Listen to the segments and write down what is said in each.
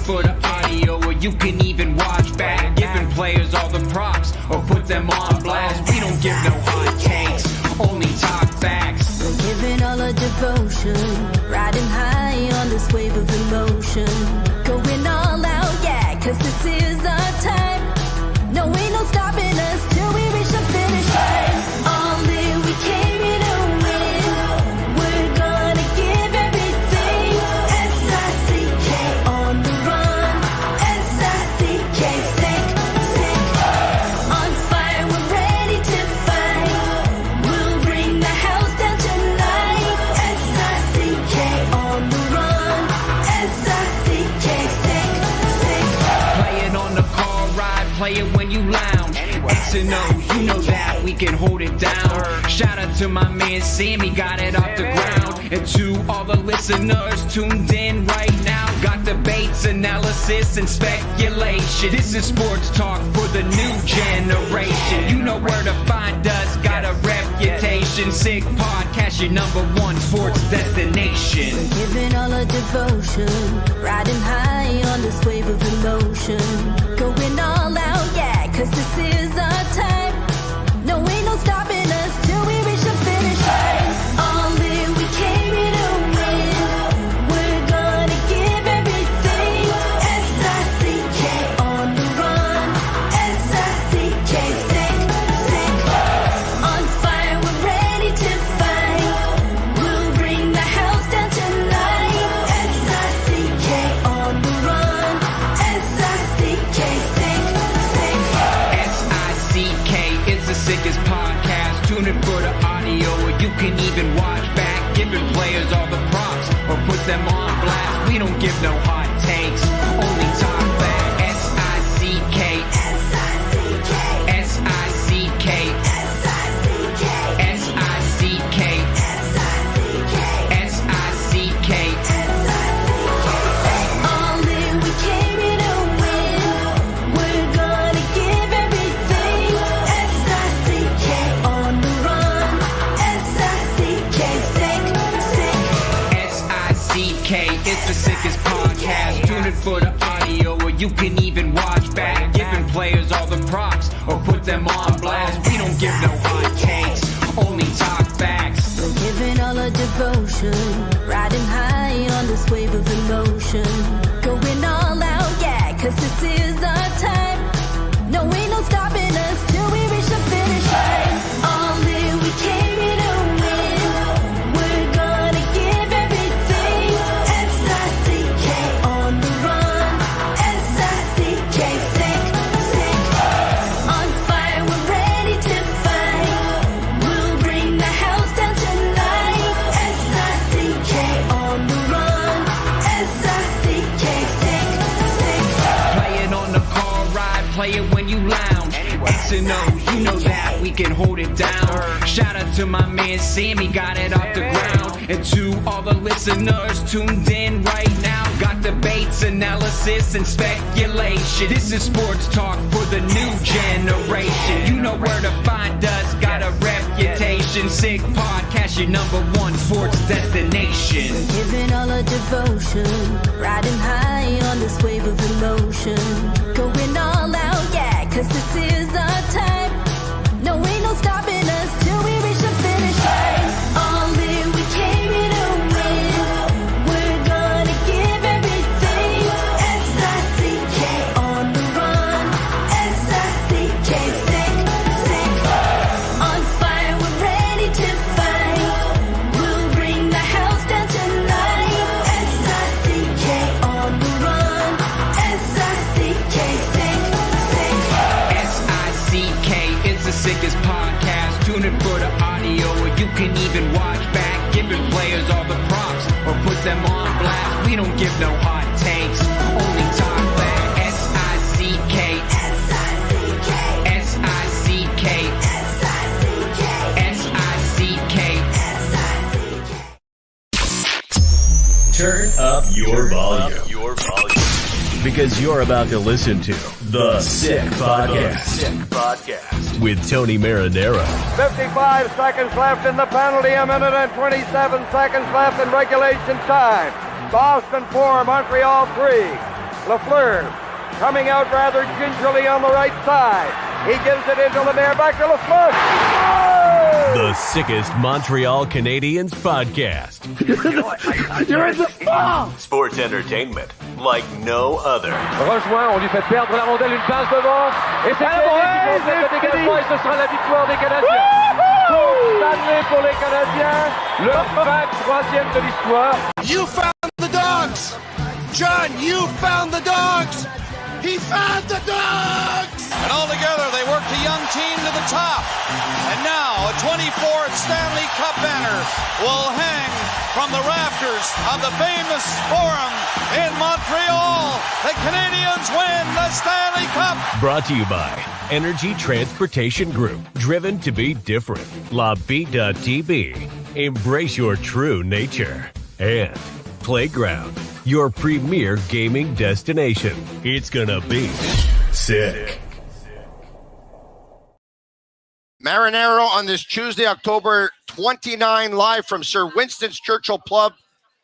for the audio, or you can even watch back. Giving players all the props, or put them on blast. We don't give no hot takes, only talk facts. We're giving all our devotion, riding high on this wave of emotion. Going all out, yeah, cause this is our time. No, ain't no stopping us till we reach the finish line. All in, we came here to win. We're gonna give everything. S-I-C-K on the run. S-I-C-K, sick, sick. On fire, we're ready to fight. We'll bring the house down tonight. S-I-C-K on the run. S-I-C-K, sick, sick. Play it on the car ride, play it when you lounge. X and O, you know that we can hold it down. Shout out to my man Sammy, got it off the ground. And to all the listeners tuned in right now, got debates, analysis, and speculation. This is sports talk for the new generation. You know where to find us, got a reputation. Sick podcast, your #1 sports destination. We're giving all our devotion, riding high on this wave of emotion. Going all out, yeah, cause this is our time. No, ain't no stopping us till we reach the finish line. All in, we came here to win. We're gonna give everything. S-I-C-K on the run. S-I-C-K, sick, sick. On fire, we're ready to fight. We'll bring the house down tonight. S-I-C-K on the run. S-I-C-K, sick, sick. S-I-C-K is the sickest podcast. Tune in for the audio, or you can even watch back. Giving players all the props, or put them on blast. We don't give no hot takes, only talk back. S-I-C-K, S-I-C-K, S-I-C-K, S-I-C-K, S-I-C-K, S-I-C-K, S-I-C-K. All in, we came here to win. We're gonna give everything. S-I-C-K on the run. S-I-C-K, sick, sick. S-I-C-K is the sickest podcast. Tune in for the audio, or you can even watch back. Giving players all the props, or put them on blast. We don't give no hot takes, only talk facts. We're giving all our devotion, riding high on this wave of emotion. Going all out, yeah, cause this is our time. No, ain't no stopping us till we reach the finish line. All in, we came here to win. We're gonna give everything. S-I-C-K on the run. S-I-C-K, sick, sick. On fire, we're ready to fight. We'll bring the house down tonight. S-I-C-K on the run. S-I-C-K, sick, sick. Play it on the car ride, play it when you lounge. X and O, you know that we can hold it down. Shout out to my man Sammy, got it off the ground. And to all the listeners tuned in right now, got debates, analysis, and speculation. This is sports talk for the new generation. You know where to find us, got a reputation. Sick podcast, your #1 sports destination. Giving all our devotion, riding high on this wave of emotion. Going all out, yeah, cause this is our time. No, ain't no stopping us till we reach the finish line. All in, we came here to win. We're gonna give everything. S-I-C-K on the run. S-I-C-K, sick, sick. On fire, we're ready to fight. We'll bring the house down tonight. S-I-C-K on the run. S-I-C-K, sick, sick. S-I-C-K is the sickest podcast. Tune in for the audio, or you can even watch back. Giving players all the props, or put them on blast. We don't give no hot takes, only talk back. S-I-C-K, S-I-C-K, S-I-C-K, S-I-C-K, S-I-C-K. S-I-C-K. Turn up your volume. Because you're about to listen to The Sick Podcast. With Tony Marinaro. 55 seconds left in the penalty, a minute and 27 seconds left in regulation time. Boston 4, Montreal 3. Lapierre coming out rather gingerly on the right side. He gives it into Lapierre, back to Lapierre. The sickest Montreal Canadiens podcast. You're in the ball! Sports entertainment like no other. Rejoint, on lui fait perdre la rondelle, une passe devant. Et c'est le dégagement et ce sera la victoire des Canadiens. Coupe Stanley pour les Canadiens. Leur 23e de l'histoire. You found the dogs! John, you found the dogs! He found the dogs! And all together, they worked a young team to the top. And now, a 24th Stanley Cup banner will hang from the rafters of the famous Forum in Montreal. The Canadiens win the Stanley Cup! Brought to you by Energy Transportation Group. Driven to be different. Lapierre.tb. Embrace your true nature. And Playground, your premier gaming destination. It's gonna be sick. Marinaro on this Tuesday, October 29, live from Sir Winston's Churchill Pub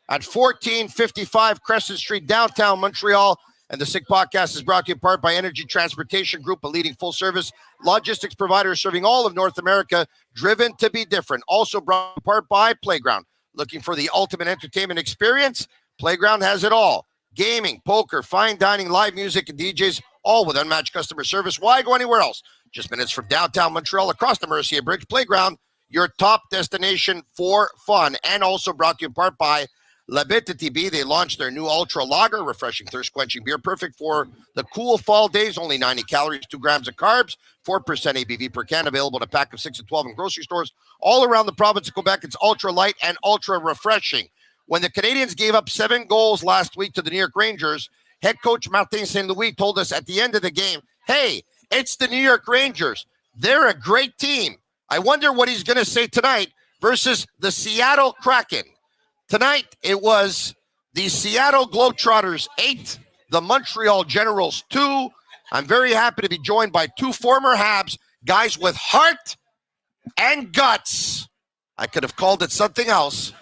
at 1455 Crescent Street, downtown Montreal. And the Sick Podcast is brought to you in part by Energy Transportation Group, a leading full-service logistics provider serving all of North America, driven to be different. Also brought in part by Playground. Looking for the ultimate entertainment experience? Playground has it all. Gaming, poker, fine dining, live music, and DJs, all with unmatched customer service. Why go anywhere else? Just minutes from downtown Montreal across the Mercier Bridge. Playground, your top destination for fun. And also brought to you in part by Bittt Tibi. They launched their new Ultra Lager, refreshing, thirst-quenching beer, perfect for the cool fall days. Only 90 calories, 2 grams of carbs, 4% ABV per can, available in a pack of 6 to 12 in grocery stores all around the province of Quebec. It's ultra light and ultra refreshing. When the Canadiens gave up 7 goals last week to the New York Rangers, head coach Martin St. Louis told us at the end of the game, hey, it's the New York Rangers. They're a great team. I wonder what he's going to say tonight versus the Seattle Kraken. Tonight, it was the Seattle Globetrotters 8, the Montreal Generals 2. I'm very happy to be joined by 2 former Habs, guys with heart and guts. I could have called it something else.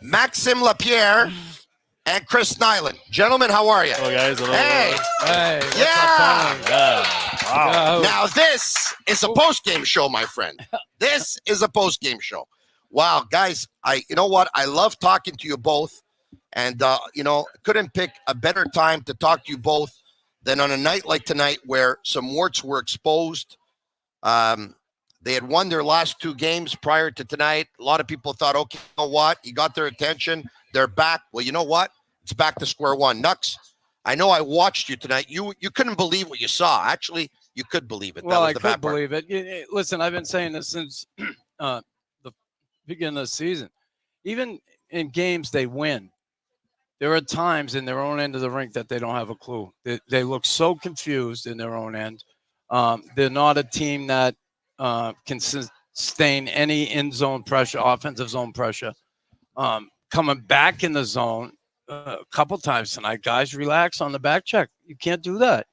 Maxim Lapierre and Chris Nilan. Gentlemen, how are you? Hello, guys. Hello. Hey. Hey. Yeah. Wow. Now, this is a post-game show, my friend. This is a post-game show. Wow, guys, you know what? I love talking to you both. And, couldn't pick a better time to talk to you both than on a night like tonight where some warts were exposed. They had won their last 2 games prior to tonight. A lot of people thought, okay, you know what? You got their attention. They're back. Well, you know what? It's back to square one. Nux, I know I watched you tonight. You couldn't believe what you saw. Actually, you could believe it. Well, I could believe it. Listen, I've been saying this since the beginning of the season. Even in games they win, there are times in their own end of the rink that they don't have a clue. They look so confused in their own end. They're not a team that can sustain any in-zone pressure, offensive zone pressure. Coming back in the zone a couple times tonight, guys, relax on the back check. You can't do that.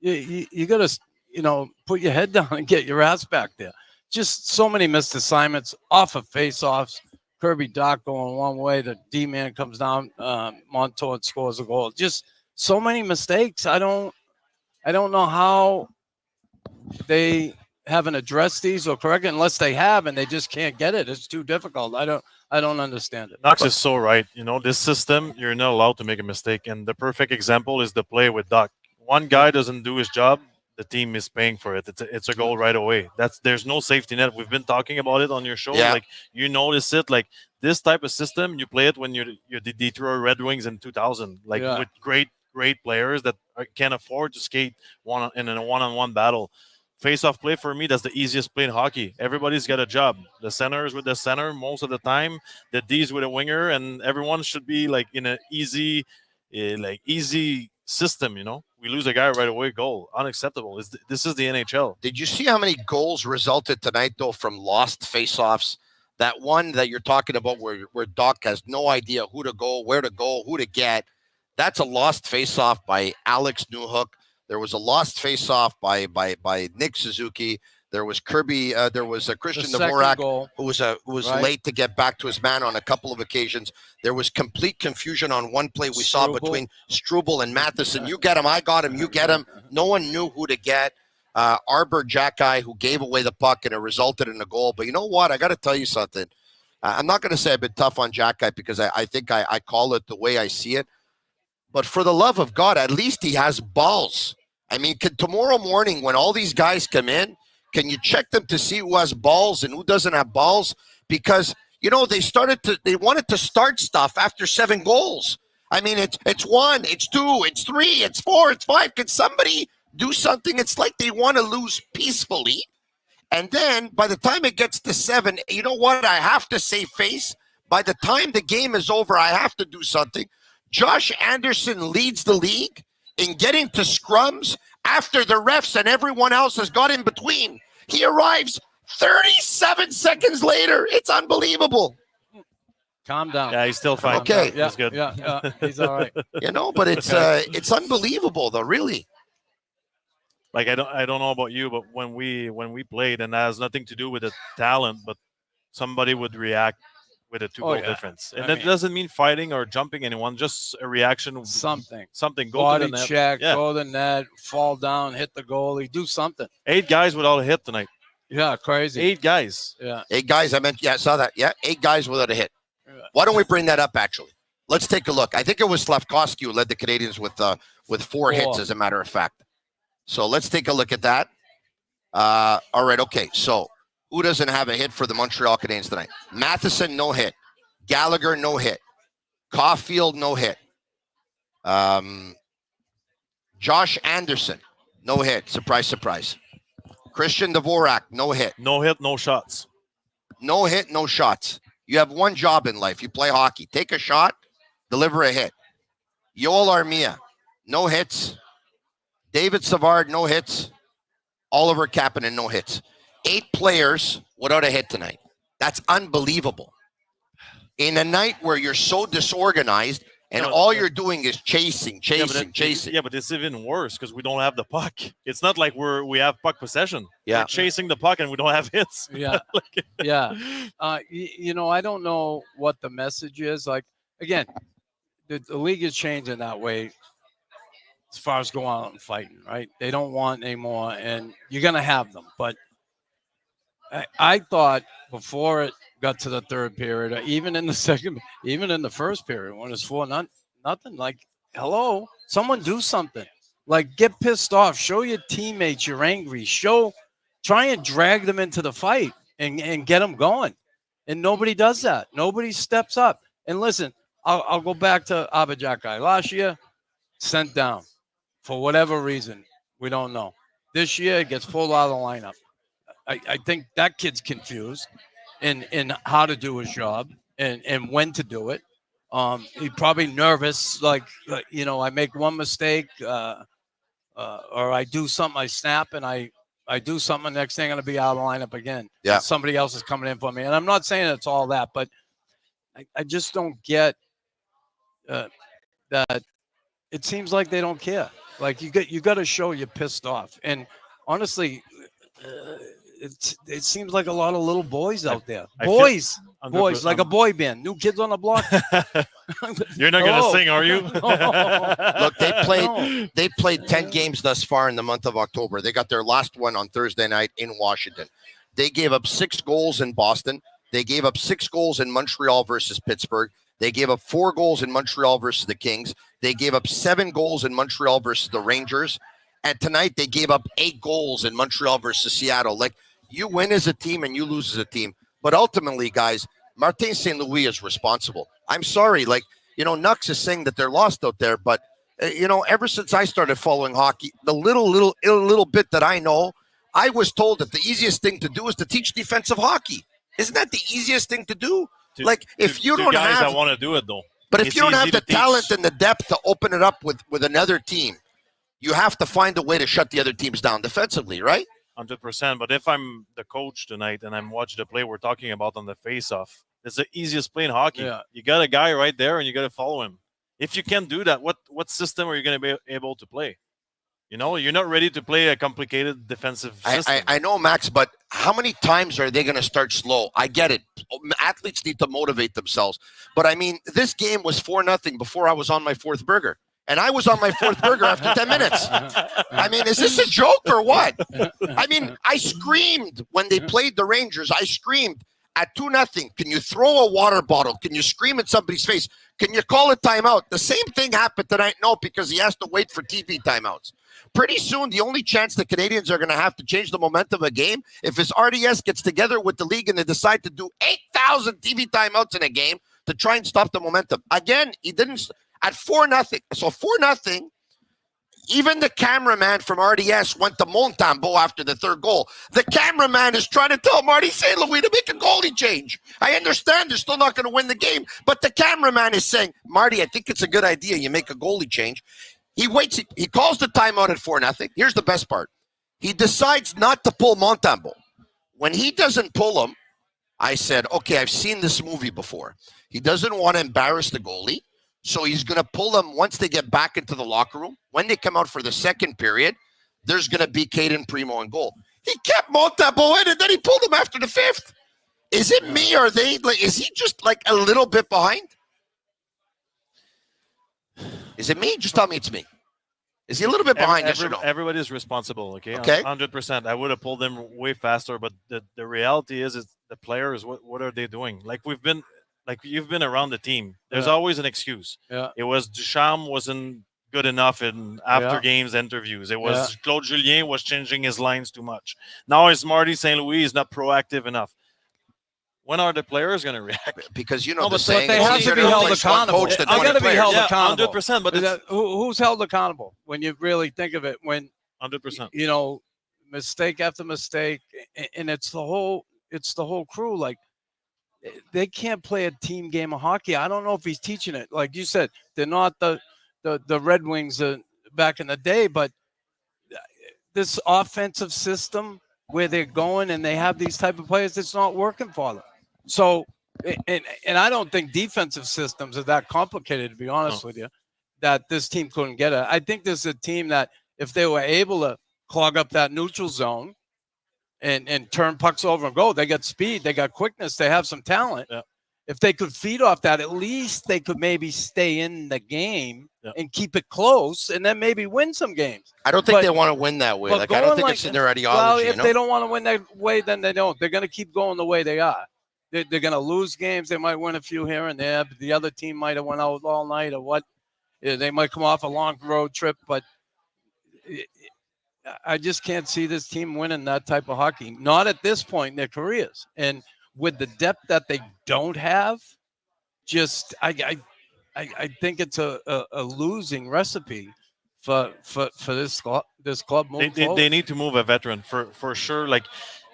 You got to, put your head down and get your ass back there. Just so many missed assignments off of face-offs. Kirby Doc going one way. The D-man comes down. Montour scores a goal. Just so many mistakes. I don't know how they haven't addressed these or correct it, unless they have and they just can't get it. It's too difficult. I don't understand it. Knox is so right. This system, you're not allowed to make a mistake. And the perfect example is the play with Doc. One guy doesn't do his job, the team is paying for it. It's a goal right away. There's no safety net. We've been talking about it on your show. Yeah. Like, you notice it. Like, this type of system, you play it when you're the Detroit Red Wings in 2000. Like, with great players that can afford to skate in a one-on-one battle. Face-off play, for me, that's the easiest play in hockey. Everybody's got a job. The centers with the center most of the time, the D's with a winger, and everyone should be like in an easy system. We lose a guy right away, goal. Unacceptable. This is the NHL. Did you see how many goals resulted tonight, though, from lost face-offs? That one that you're talking about where Doc has no idea who to go, where to go, who to get. That's a lost face-off by Alex Newhook. There was a lost face-off by Nick Suzuki. There was Kirby. There was a Christian The second Dvorak goal. who was late to get back to his man on a couple of occasions. There was complete confusion on one play we saw between Struble and Matheson. You get him, I got him. You get him. No one knew who to get. Arbor Jackeye, who gave away the puck, and it resulted in a goal. But you know what? I got to tell you something. I'm not going to say I've been tough on Jackeye because I think I call it the way I see it. But for the love of God, at least he has balls. I mean, tomorrow morning when all these guys come in, can you check them to see who has balls and who doesn't have balls? Because, you know, they wanted to start stuff after 7 goals. I mean, it's 1, it's 2, it's 3, it's 4, it's 5. Can somebody do something? It's like they want to lose peacefully. And then by the time it gets to 7, you know what? I have to save face. By the time the game is over, I have to do something. Josh Anderson leads the league in getting to scrums after the refs and everyone else has got in between. He arrives 37 seconons later. It's unbelievable. Calm down. Yeah, he's still fine. Okay. He's good. Yeah, he's all right. You know, but it's unbelievable though, really. Like I don't know about you, but when we played, and that has nothing to do with the talent, but somebody would react with a 2-goal difference. And that doesn't mean fighting or jumping anyone, just a reaction. Something. Go Body to the net. check, Yeah. go to the net, fall down, hit the goalie, do something. 8 guys without a hit tonight. Yeah, crazy. 8 guys. Yeah. 8 guys, I saw that. Yeah, 8 guys without a hit. Why don't we bring that up, actually? Let's take a look. I think it was Slavkovsky who led the Canadiens with 4 hits, as a matter of fact. So let's take a look at that. All right, okay. So who doesn't have a hit for the Montreal Canadiens tonight? Matheson, no hit. Gallagher, no hit. Caulfield, no hit. Josh Anderson, no hit. Surprise, surprise. Christian Dvorak, no hit. No hit, no shots. No hit, no shots. You have one job in life. You play hockey. Take a shot, deliver a hit. Yoel Armia, no hits. David Savard, no hits. Oliver Kapanen, no hits. 8 players without a hit tonight. That's unbelievable. In a night where you're so disorganized and all you're doing is chasing. Yeah, but it's even worse because we don't have the puck. It's not like we have puck possession. Yeah. We're chasing the puck and we don't have hits. Yeah. Yeah. You know, I don't know what the message is. Like, again, the league is changing that way as far as going out and fighting, right? They don't want anymore, and you're going to have them. But I thought before it got to the third period, even in the first period, when it's 4-0, nothing, like, hello, someone do something. Like, get pissed off. Show your teammates you're angry. Try and drag them into the fight and get them going. And nobody does that. Nobody steps up. And listen, I'll go back to Abajakai. Last year, sent down for whatever reason. We don't know. This year, gets pulled out of the lineup. I think that kid's confused in how to do his job and when to do it. He's probably nervous, like, you know, I make one mistake or I do something, I snap, and I do something, the next thing I'm going to be out of the lineup again. Yeah. Somebody else is coming in for me. And I'm not saying it's all that, but I just don't get that it seems like they don't care. Like, you got to show you're pissed off. And honestly, it seems like a lot of little boys out there. Boys, like a boy band. New Kids on the Block. You're not going to sing, are you? Look, they played 10 games thus far in the month of October. They got their last one on Thursday night in Washington. They gave up 6 goals in Boston. They gave up 6 goals in Montreal versus Pittsburgh. They gave up 4 goals in Montreal versus the Kings. They gave up 7 goals in Montreal versus the Rangers. And tonight they gave up 8 goals in Montreal versus Seattle. Like, you win as a team and you lose as a team. But ultimately, guys, Martin St. Louis is responsible. I'm sorry. Like, you know, Nux is saying that they're lost out there. But, you know, ever since I started following hockey, the little bit that I know, I was told that the easiest thing to do is to teach defensive hockey. Isn't that the easiest thing to do? Like, if you don't guys have, that want to do it though, but if you don't have the talent and the depth to open it up with another team, you have to find a way to shut the other teams down defensively, right? 100%. But if I'm the coach tonight and I'm watching the play we're talking about on the face-off, it's the easiest play in hockey. Yeah. You got a guy right there and you got to follow him. If you can't do that, what system are you going to be able to play? You know, you're not ready to play a complicated defensive system. I know, Max, but how many times are they going to start slow? I get it. Athletes need to motivate themselves. But, I mean, this game was 4-0 before I was on my fourth burger. And I was on my fourth burger after 10 minutes. I mean, is this a joke or what? I mean, I screamed when they played the Rangers. I screamed at 2-0. Can you throw a water bottle? Can you scream in somebody's face? Can you call a timeout? The same thing happened tonight. No, because he has to wait for TV timeouts. Pretty soon, the only chance the Canadiens are going to have to change the momentum of a game if his RDS gets together with the league and they decide to do 8,000 TV timeouts in a game to try and stop the momentum. Again, he didn't at 4-0. So 4-0. Even the cameraman from RDS went to Montembeault after the third goal. The cameraman is trying to tell Marty St. Louis to make a goalie change. I understand they're still not going to win the game, but the cameraman is saying, Marty, I think it's a good idea you make a goalie change. He waits. He calls the timeout at 4-0. Here's the best part. He decides not to pull Montembeault. When he doesn't pull him, I said, okay, I've seen this movie before. He doesn't want to embarrass the goalie, so he's going to pull them once they get back into the locker room. When they come out for the second period, there's going to be Caden Primo in goal. He kept Montembeault in, and then he pulled him after the fifth. Is it me, or is he just like a little bit behind? Is it me? Just tell me it's me. Is he a little bit behind? Yes or no? Everybody's responsible, okay? Okay. 100%. I would have pulled them way faster, but the reality is the players, what are they doing? You've been around the team. There's always an excuse. Yeah. It was Ducharme wasn't good enough in after games interviews. It was Claude Julien was changing his lines too much. Now it's Marty St. Louis is not proactive enough. When are the players going to react? Because the saying, they have to be held accountable. They're going to be held accountable. 100%. But who's held accountable when you really think of it? When 100%, mistake after mistake, and it's the whole crew. Like they can't play a team game of hockey. I don't know if he's teaching it. Like you said, they're not the Red Wings back in the day, but this offensive system where they're going and they have these type of players, it's not working for them. So, and I don't think defensive systems are that complicated, to be honest with you, that this team couldn't get it. I think this is a team that if they were able to clog up that neutral zone and turn pucks over and go, they got speed, they got quickness, they have some talent. Yeah. If they could feed off that, at least they could maybe stay in the game and keep it close and then maybe win some games. I don't think they want to win that way. I don't think it's in their ideology. Well, if they don't want to win that way, then they don't. They're going to keep going the way they are. They're going to lose games. They might win a few here and there, but the other team might have went out all night or what. They might come off a long road trip, but I just can't see this team winning that type of hockey. Not at this point in their careers. And with the depth that they don't have, just I think it's a losing recipe for this club moving forward. They need to move a veteran for sure. Like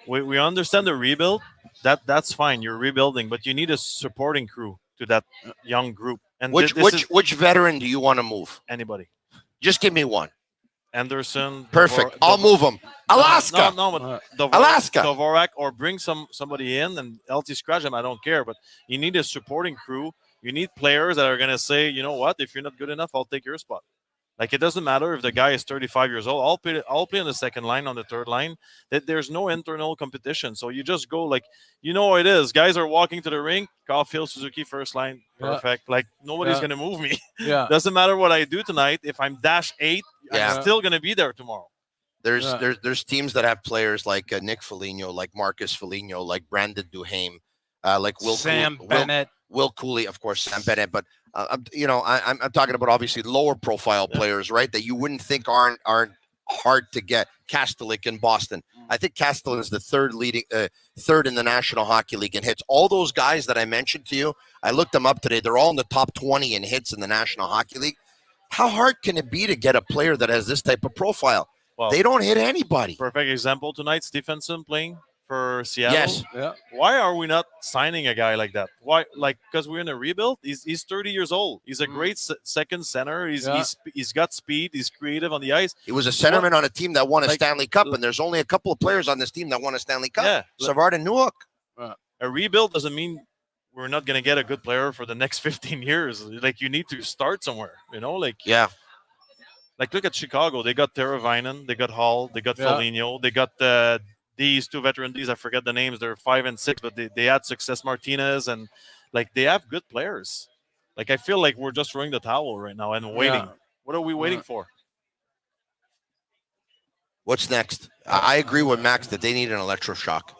we understand the rebuild. That's fine. You're rebuilding, but you need a supporting crew to that young group. And which veteran do you want to move? Anybody. Just give me one. Anderson. Perfect. I'll move him. Alaska. Alaska. Dvorak, or bring somebody in and LT scratch them. I don't care, but you need a supporting crew. You need players that are going to say, you know what, if you're not good enough, I'll take your spot. Like, it doesn't matter if the guy is 35 years old. I'll play on the second line, on the third line. That there's no internal competition. So you just go like, how it is. Guys are walking to the rink. Caulfield, Suzuki, first line. Perfect. Yeah. Like, nobody's going to move me. Yeah. Doesn't matter what I do tonight. If I'm -8, I'm still going to be there tomorrow. There's teams that have players like Nick Foligno, like Marcus Foligno, like Brandon Duhaime, like Sam Bennett. Will Cooley, of course, Sam Bennett, but I'm talking about obviously lower profile players, right? That you wouldn't think aren't hard to get. Kastelik in Boston. I think Kastelik is the third in the National Hockey League in hits. All those guys that I mentioned to you, I looked them up today. They're all in the top 20 in hits in the National Hockey League. How hard can it be to get a player that has this type of profile? Well, they don't hit anybody. Perfect example tonight, Stephenson playing for Seattle. Yes. Yeah. Why are we not signing a guy like that? Why? Like, because we're in a rebuild. He's 30 years old. He's a great second center. He's got speed. He's creative on the ice. He was a centerman on a team that won a Stanley Cup, and there's only a couple of players on this team that won a Stanley Cup. Yeah. Savard and Newhook. A rebuild doesn't mean we're not going to get a good player for the next 15 years. Like, you need to start somewhere, Yeah. Like, look at Chicago. They got Teravainen, they got Hall, they got Foligno, they got these two veteran Ds. I forget the names. They're 5 and 6, but they had Success Martinez, and like they have good players. Like, I feel like we're just throwing the towel right now and waiting. Yeah. What are we waiting for? What's next? I agree with Max that they need an electroshock.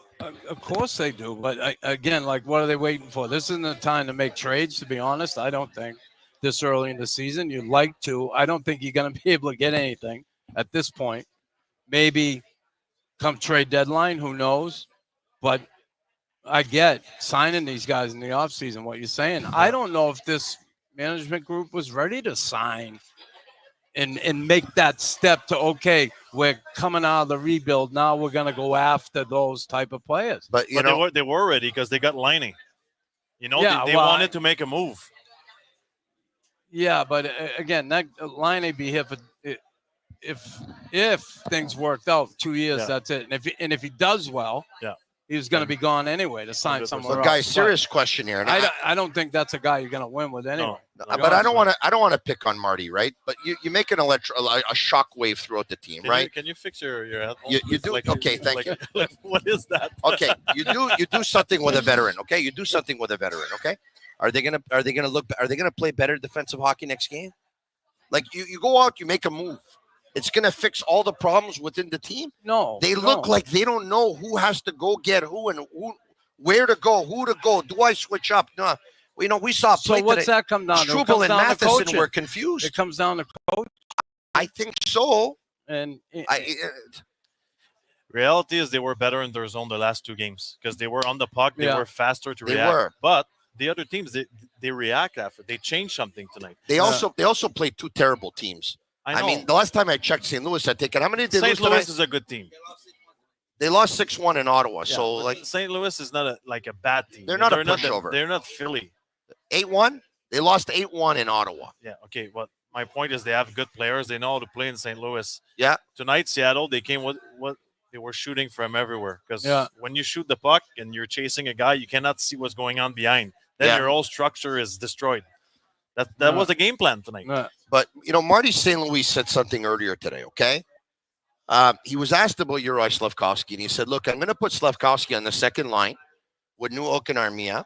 Of course they do, but again, like, what are they waiting for? This isn't the time to make trades, to be honest. I don't think this early in the season. You'd like to. I don't think you're going to be able to get anything at this point. Maybe come trade deadline, who knows? But I get signing these guys in the offseason, what you're saying. I don't know if this management group was ready to sign and make that step to, okay, we're coming out of the rebuild. Now we're going to go after those type of players. But, you know, they were ready because they got Liney. You know, they well, wanted to make a move. Yeah, but again, that line may be here for if things worked out 2 years. That's it. And if he does well, he was going to be gone anyway to sign 100%. somewhere else. Guys, serious question here. And I don't think that's a guy you're going to win with anyway. No, but I don't want to pick on Marty, right? But you make a shock wave throughout the team, right? Can you fix your headphones? You do. Like, okay, thank you. What is that? Okay, you do something with a veteran. Okay, you do something with a veteran. Okay, are they gonna play better defensive hockey next game? Like you go out, you make a move. It's gonna fix all the problems within the team. No, they look like they don't know who has to go get who and where to go, who to go. Do I switch up? No. You know, we saw. So what's today. that come down to? Struble and Matheson were confused. It comes down to coach. I think so. And reality is they were better in their zone the last 2 games because they were on the puck. They were faster to react. Were. But the other teams, they react after. They changed something tonight. They also played 2 terrible teams. I mean, the last time I checked, St. Louis had taken. How many did they lose? St. Louis is a good team. They lost 6-1 in Ottawa. So like St. Louis is not a bad team. They're not a pushover. They're not Philly. 8-1. They lost 8-1 in Ottawa. Yeah. Okay. Well, my point is they have good players. They know how to play in St. Louis. Yeah. Tonight, Seattle, they came with what they were shooting from everywhere. Because when you shoot the puck and you're chasing a guy, you cannot see what's going on behind. Then your whole structure is destroyed. That was a game plan tonight. But, you know, Marty St. Louis said something earlier today, okay? He was asked about Juraj Slafkovsky, and he said, look, I'm going to put Slafkovsky on the second line with Newhook and Armia.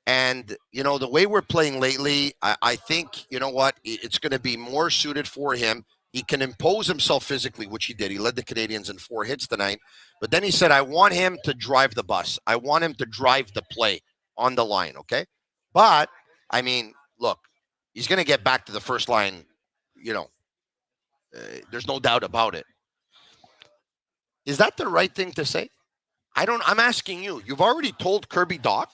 And, you know, the way we're playing lately, I think, you know what, it's going to be more suited for him. He can impose himself physically, which he did. He led the Canadiens in 4 hits tonight. But then he said, I want him to drive the bus. I want him to drive the play on the line, okay? But, I mean, look, he's going to get back to the first line, you know. There's no doubt about it. Is that the right thing to say? I'm asking you. You've already told Kirby Dach.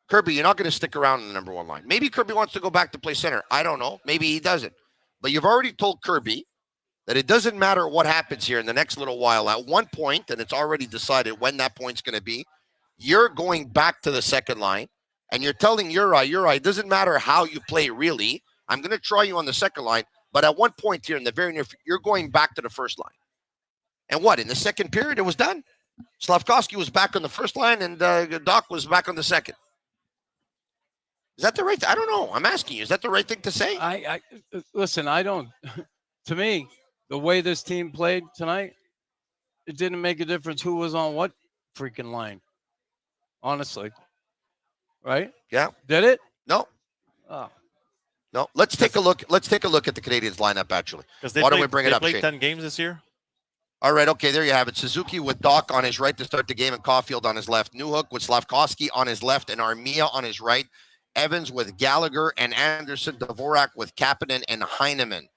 Kirby, you're not going to stick around in the number 1 line. Maybe Kirby wants to go back to play center. I don't know. Maybe he doesn't. But you've already told Kirby that it doesn't matter what happens here in the next little while. At one point, and it's already decided when that point's going to be, you're going back to the second line, and you're telling Uri, it doesn't matter how you play, really. I'm going to try you on the second line, but at one point here in the very near future, you're going back to the first line. And what, in the second period, it was done? Slafkovsky was back on the first line, and Dach was back on the second. Is that the right? I don't know. I'm asking you. Is that the right thing to say? I listen. I don't. To me, the way this team played tonight, it didn't make a difference who was on what freaking line. Honestly, right? Yeah. Did it? No. Oh. No. Let's take a look. Let's take a look at the Canadiens lineup. Actually, why don't we bring it up? They played Shane? 10 games this year. All right. Okay. There you have it. Suzuki with Dach on his right to start the game, and Caulfield on his left. Newhook with Slafkovsky on his left, and Armia on his right. Evans with Gallagher and Anderson, Dvorak with Kapanen and Heineman.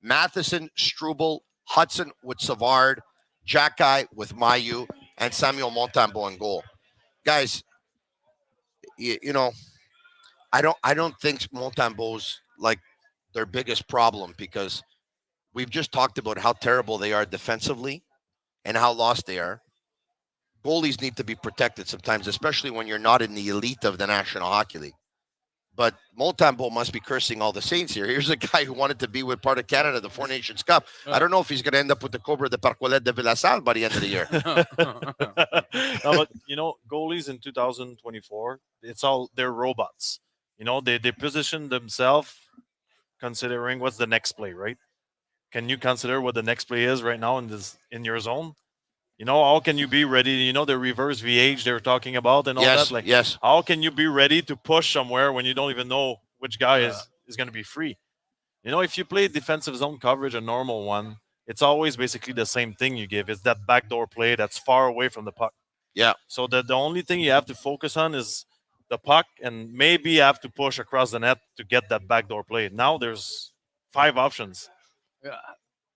Matheson, Struble, Hudson with Savard, Jacky with Mayu, and Samuel Montembeault in goal. Guys, you know, I don't think Montembeault's like their biggest problem, because we've just talked about how terrible they are defensively and how lost they are. Goalies need to be protected sometimes, especially when you're not in the elite of the National Hockey League. But Montembeault must be cursing all the saints here. Here's a guy who wanted to be with part of Canada, the Four Nations Cup. I don't know if he's going to end up with the Cobra de Parcolet de Villassal by the end of the year. No, but, you know, goalies in 2024, they're robots. You know, they position themselves considering what's the next play, right? can you consider what the next play is right now in your zone? How can you be ready? The reverse VH they were talking about and all Yes, that. Like, yes. how can you be ready to push somewhere when you don't even know which guy is going to be free? If you play defensive zone coverage, a normal one, it's always basically the same thing you give. It's that backdoor play that's far away from the puck. Yeah. So the only thing you have to focus on is the puck, and maybe you have to push across the net to get that backdoor play. Now there's 5 options.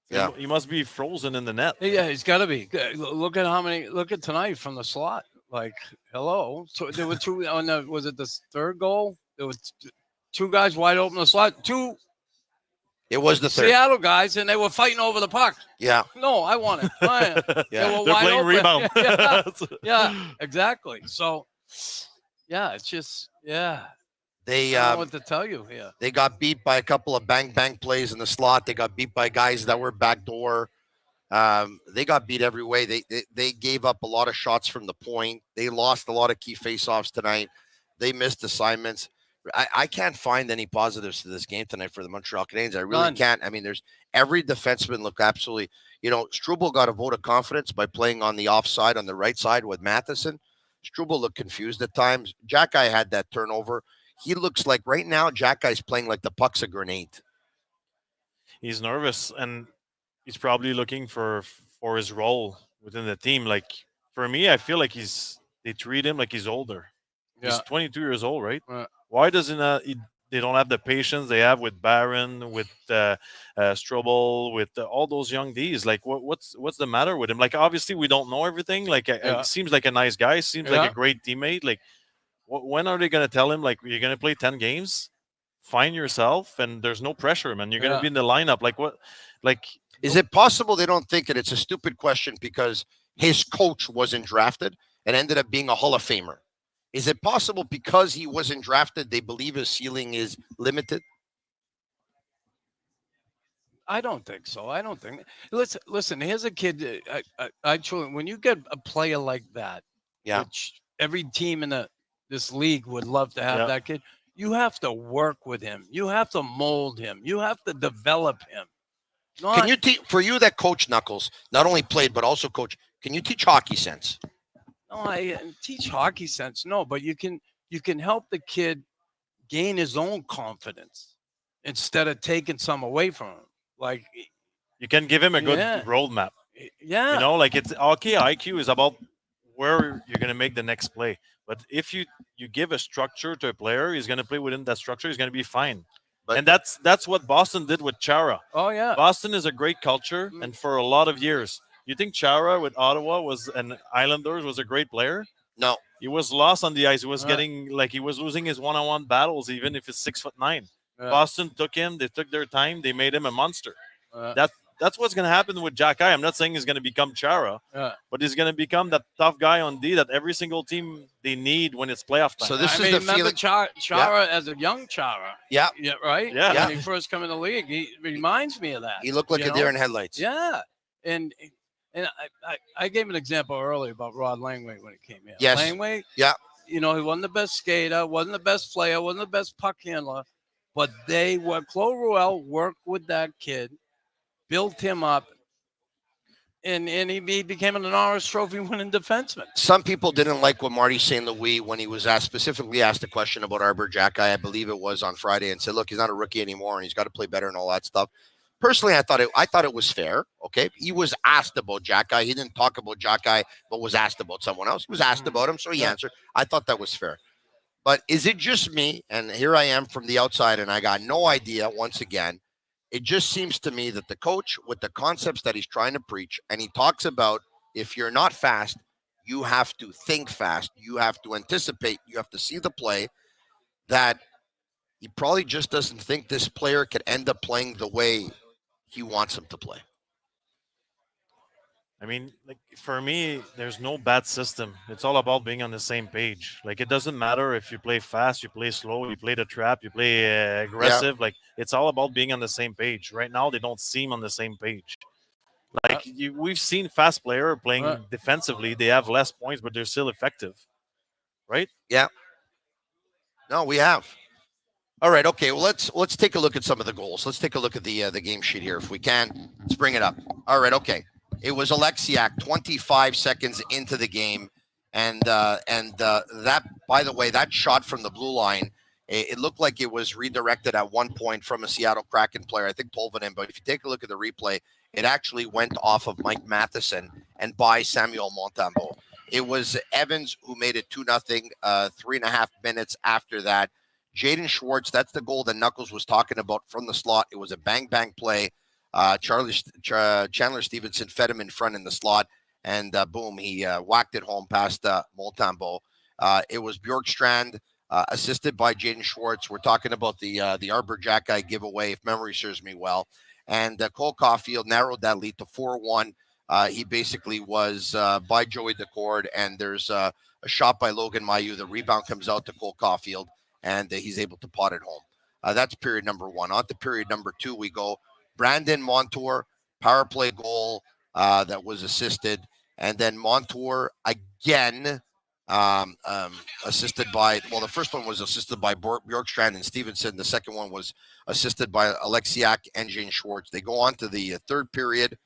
Yeah. He must be frozen in the net. Yeah, he's got to be. Look at how many. Look at tonight from the slot. Like, hello. So there were 2 on the. Was it the third goal? There was 2 guys wide open in the slot. 2. It was the third. Seattle guys, and they were fighting over the puck. Yeah. No, I want it. Yeah. They were They're wide playing open. rebound. Yeah, exactly. So, yeah, it's just They I don't know what to tell you here. They got beat by a couple of bang plays in the slot. They got beat by guys that were backdoor. They got beat every way. They gave up a lot of shots from the point. They lost a lot of key faceoffs tonight. They missed assignments. I can't find any positives to this game tonight for the Montreal Canadiens. I really can't. I mean, there's every defenseman looked absolutely. Struble got a vote of confidence by playing on the offside on the right side with Matheson. Struble looked confused at times. Jack-Eye had that turnover. He looks like right now Jack-Eye's playing like the puck's a grenade. He's nervous, and he's probably looking for his role within the team. Like, for me, I feel like they treat him like he's older. Yeah. He's 22 years old, right? Why doesn't they don't have the patience they have with Barron, with Struble, with all those young Ds? Like, what's the matter with him? Like, obviously, we don't know everything. Like, he seems like a nice guy. Seems like a great teammate. Like, when are they going to tell him, like, you're going to play 10 games? Find yourself, and there's no pressure, man. You're going to be in the lineup. Like, what? Like, is it possible they don't think it? It's a stupid question because his coach wasn't drafted and ended up being a Hall of Famer. Is it possible because he wasn't drafted, they believe his ceiling is limited? I don't think so. I don't think. Listen. Here's a kid. I truly, when you get a player like that, which every team in this league would love to have that kid. You have to work with him. You have to mold him. You have to develop him. Can you teach for you that coach Knuckles not only played but also coach? Can you teach hockey sense? No, I teach hockey sense. No, but you can help the kid gain his own confidence instead of taking some away from him. Like, you can give him a good roadmap. Yeah. Like, it's hockey IQ is about where you're going to make the next play. But if you give a structure to a player, he's going to play within that structure. He's going to be fine. And that's what Boston did with Chara. Oh, yeah. Boston is a great culture, and for a lot of years. You think Chara with Ottawa and Islanders was a great player? No. He was lost on the ice. He was he was losing his one-on-one battles, even if it's 6'9". Boston took him. They took their time. They made him a monster. That's what's going to happen with Jack-Eye. I'm not saying he's going to become Chara, but he's going to become that tough guy on D that every single team they need when it's playoff time. So this is the feeling. Chara as a young Chara. Yeah. Yeah. Right. Yeah. When he first came in the league, he reminds me of that. He looked like a deer in headlights. Yeah. And I gave an example earlier about Rod Langway when he came here. Yes. Langway. Yeah. He wasn't the best skater, wasn't the best player, wasn't the best puck handler, but Claude Ruel worked with that kid, built him up, and he became an Norris Trophy winning defenseman. Some people didn't like what Marty St. Louis, when he was specifically asked a question about Arbor Jack-Eye, I believe it was on Friday, and said, look, he's not a rookie anymore and he's got to play better and all that stuff. Personally, I thought it was fair. Okay. He was asked about Jack-Eye. He didn't talk about Jack-Eye, but was asked about someone else. He was asked about him, so he answered. I thought that was fair. But is it just me? And here I am from the outside, and I got no idea once again. It just seems to me that the coach, with the concepts that he's trying to preach, and he talks about, if you're not fast, you have to think fast. You have to anticipate. You have to see the play, that he probably just doesn't think this player could end up playing the way he wants him to play. I mean, like, for me, there's no bad system. It's all about being on the same page. Like, it doesn't matter if you play fast, you play slow, you play the trap, you play aggressive. Yeah. Like, it's all about being on the same page. Right now, they don't seem on the same page. Like, we've seen fast player playing defensively. They have less points, but they're still effective. Right? Yeah. No, we have. All right. Okay. Well, let's take a look at some of the goals. Let's take a look at the game sheet here, if we can. Let's bring it up. All right. Okay. It was Oleksiak, 25 seconds into the game, and that, by the way, that shot from the blue line, it looked like it was redirected at one point from a Seattle Kraken player, I think Tolvanen. But if you take a look at the replay, it actually went off of Mike Matheson and by Samuel Montembeault. It was Evans who made it 2-0. 3.5 minutes after that, Jaden Schwartz, that's the goal that Knuckles was talking about from the slot. It was a bang-bang play. Chandler Stevenson fed him in front in the slot, and boom, he whacked it home past Montembeault. It was Bjorkstrand, assisted by Jaden Schwartz. We're talking about the Arbor Jack Guy giveaway, if memory serves me well. And Cole Caulfield narrowed that lead to 4-1. He basically was by Joey Decord, and there's a shot by Logan Mailloux. The rebound comes out to Cole Caulfield, and he's able to pot it home. That's period number one. On to period number two we go. Brandon Montour, power play goal that was assisted. And then Montour again, assisted by, well, the first one was assisted by Bjorkstrand and Stevenson. The second one was assisted by Oleksiak and Jane Schwartz. They go on to the third period.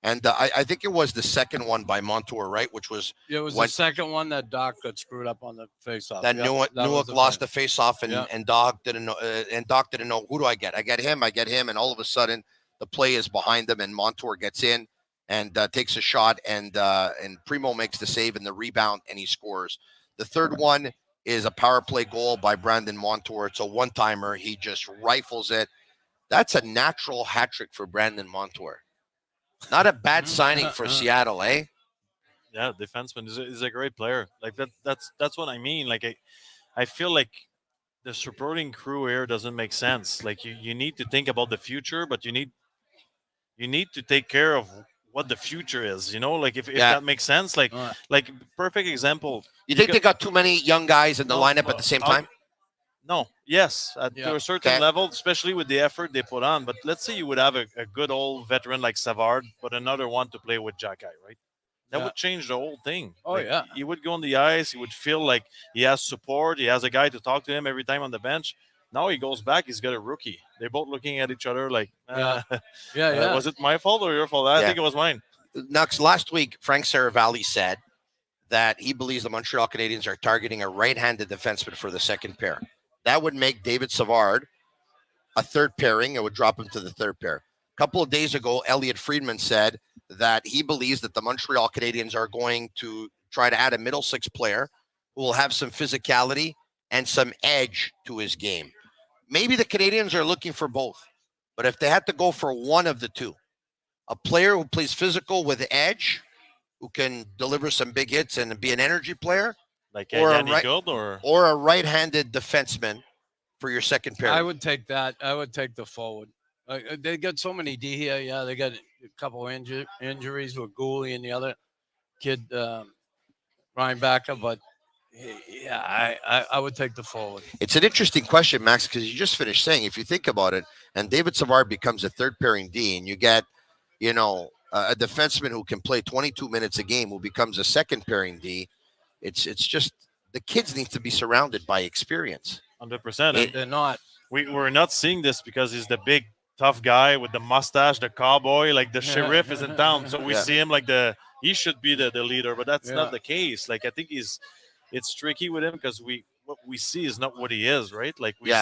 And I think it was the second one by Montour, right? Which was the second one that Doc got screwed up on the faceoff. That Newark lost the faceoff, and Doc didn't know. And Doc didn't know, who do I get? I get him. And all of a sudden, the play is behind him, and Montour gets in and takes a shot, and Primo makes the save and the rebound, and he scores. The third one is a power play goal by Brandon Montour. It's a one-timer. He just rifles it. That's a natural hat trick for Brandon Montour. Not a bad signing for Seattle, eh? Yeah, defenseman is a great player. Like that's what I mean. Like I feel like the supporting crew here doesn't make sense. Like you need to think about the future, but you need to take care of what the future is. Like if that makes sense. Like perfect example. You think they got too many young guys in the lineup at the same time? No, yes, to a certain level, especially with the effort they put on. But let's say you would have a good old veteran like Savard, but another one to play with Jack Eye, right? That would change the whole thing. He would go on the ice. He would feel like he has support. He has a guy to talk to him every time on the bench. Now he goes back. He's got a rookie. They're both looking at each other like, was it my fault or your fault? I think it was mine. Nux, last week, Frank Saravalli said that he believes the Montreal Canadiens are targeting a right-handed defenseman for the second pair. That would make David Savard a third pairing. It would drop him to the third pair. A couple of days ago, Elliot Friedman said that he believes that the Montreal Canadiens are going to try to add a middle six player who will have some physicality and some edge to his game. Maybe the Canadiens are looking for both, but if they had to go for one of the two, a player who plays physical with edge, who can deliver some big hits and be an energy player, like or a right-handed defenseman for your second pair. I would take that. I would take the forward. They got so many D here. Yeah, they got a couple injuries with Gooley and the other kid, Ryan Backer. But yeah, I would take the forward. It's an interesting question, Max, because you just finished saying, if you think about it, and David Savard becomes a third pairing D, and you get, a defenseman who can play 22 minutes a game who becomes a second pairing D. It's just the kids need to be surrounded by experience. 100%. They're not. We're not seeing this because he's the big tough guy with the mustache, the cowboy, like the sheriff is in town. So we see him like he should be the leader, but that's not the case. Like I think it's tricky with him because what we see is not what he is, right? Like we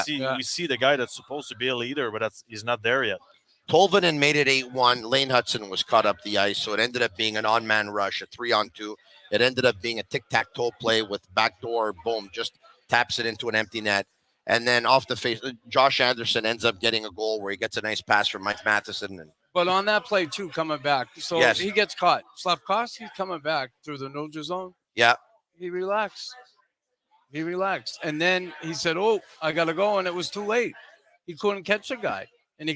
see the guy that's supposed to be a leader, but he's not there yet. Tolvanen made it 8-1. Lane Hudson was caught up the ice, so it ended up being an on-man rush, a 3-on-2. It ended up being a tic-tac-toe play with backdoor, boom, just taps it into an empty net. And then off the face, Josh Anderson ends up getting a goal where he gets a nice pass from Mike Matheson. But on that play, too, coming back. So he gets caught. Slavkovsky's coming back through the neutral zone. Yeah. He relaxed. And then he said, oh, I got to go. And it was too late. He couldn't catch the guy. And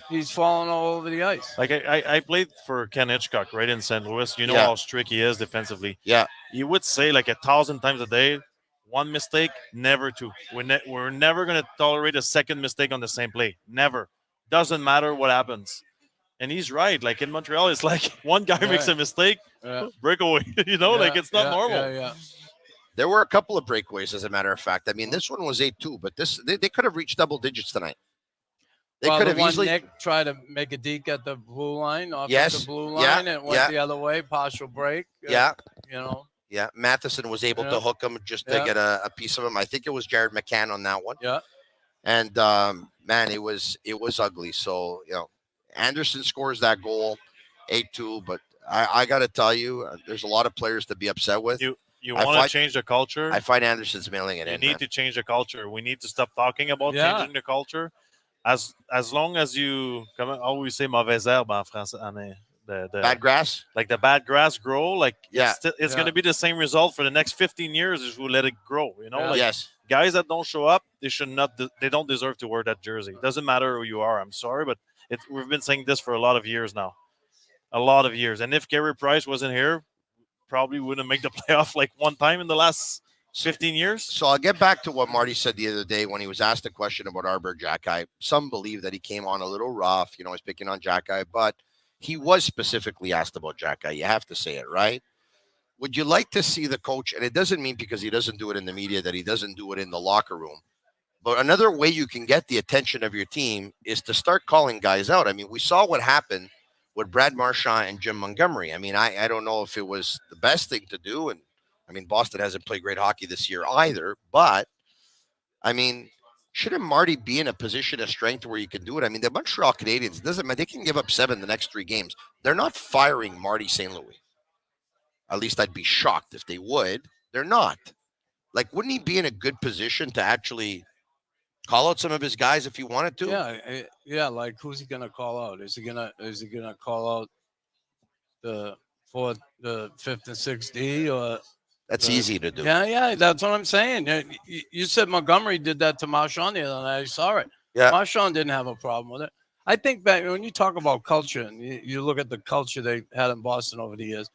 he's falling all over the ice. Like I played for Ken Hitchcock right in St. Louis. How strict he is defensively. Yeah. He would say like 1,000 times a day, one mistake, never two. We're never going to tolerate a second mistake on the same play. Never. Doesn't matter what happens. And he's right. Like in Montreal, it's like one guy makes a mistake, breakaway. Like it's not normal. There were a couple of breakaways, as a matter of fact. I mean, this one was 8-2, but they could have reached double digits tonight. They could have easily. Nick tried to make a deke at the blue line, off the blue line, and went the other way, partial break. Yeah. Yeah, Matheson was able to hook him just to get a piece of him. I think it was Jared McCann on that one. Yeah. And man, it was ugly. So Anderson scores that goal, 8-2. But I got to tell you, there's a lot of players to be upset with. You want to change the culture? I find Anderson's mailing it in. You need to change the culture. We need to stop talking about changing the culture. As long as you, always say mauvaise herbe en français, the bad grass, like the bad grass grow, it's going to be the same result for the next 15 years if we let it grow. Guys that don't show up, they don't deserve to wear that jersey. It doesn't matter who you are. I'm sorry, but we've been saying this for a lot of years now. A lot of years. And if Carey Price wasn't here, probably wouldn't make the playoff like one time in the last 15 years. So I'll get back to what Marty said the other day when he was asked a question about Arbor Jackeye. Some believe that he came on a little rough, he's picking on Jackeye, but he was specifically asked about Jackeye. You have to say it, right? Would you like to see the coach, and it doesn't mean because he doesn't do it in the media that he doesn't do it in the locker room, but another way you can get the attention of your team is to start calling guys out. I mean, we saw what happened with Brad Marchand and Jim Montgomery. I mean, I don't know if it was the best thing to do, and I mean, Boston hasn't played great hockey this year either, but I mean, shouldn't Marty be in a position of strength where you can do it? I mean, the Montreal Canadiens, doesn't matter. They can give up 7 the next 3 games. They're not firing Marty St. Louis. At least I'd be shocked if they would. They're not. Like, wouldn't he be in a good position to actually call out some of his guys if he wanted to? Yeah. Like, who's he gonna call out? Is he gonna call out the 4th, the 5th, and 6th D, or? That's easy to do. Yeah, that's what I'm saying. You said Montgomery did that to Marchand the other night. I saw it. Yeah. Marchand didn't have a problem with it. I think back when you talk about culture and you look at the culture they had in Boston over the years,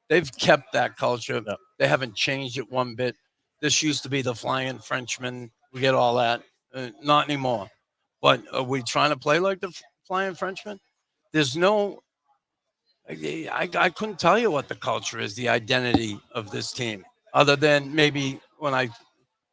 they've kept that culture. Yeah. They haven't changed it one bit. This used to be the Flying Frenchman. We get all that. Not anymore. But are we trying to play like the Flying Frenchman? There's no. I couldn't tell you what the culture is, the identity of this team, other than maybe and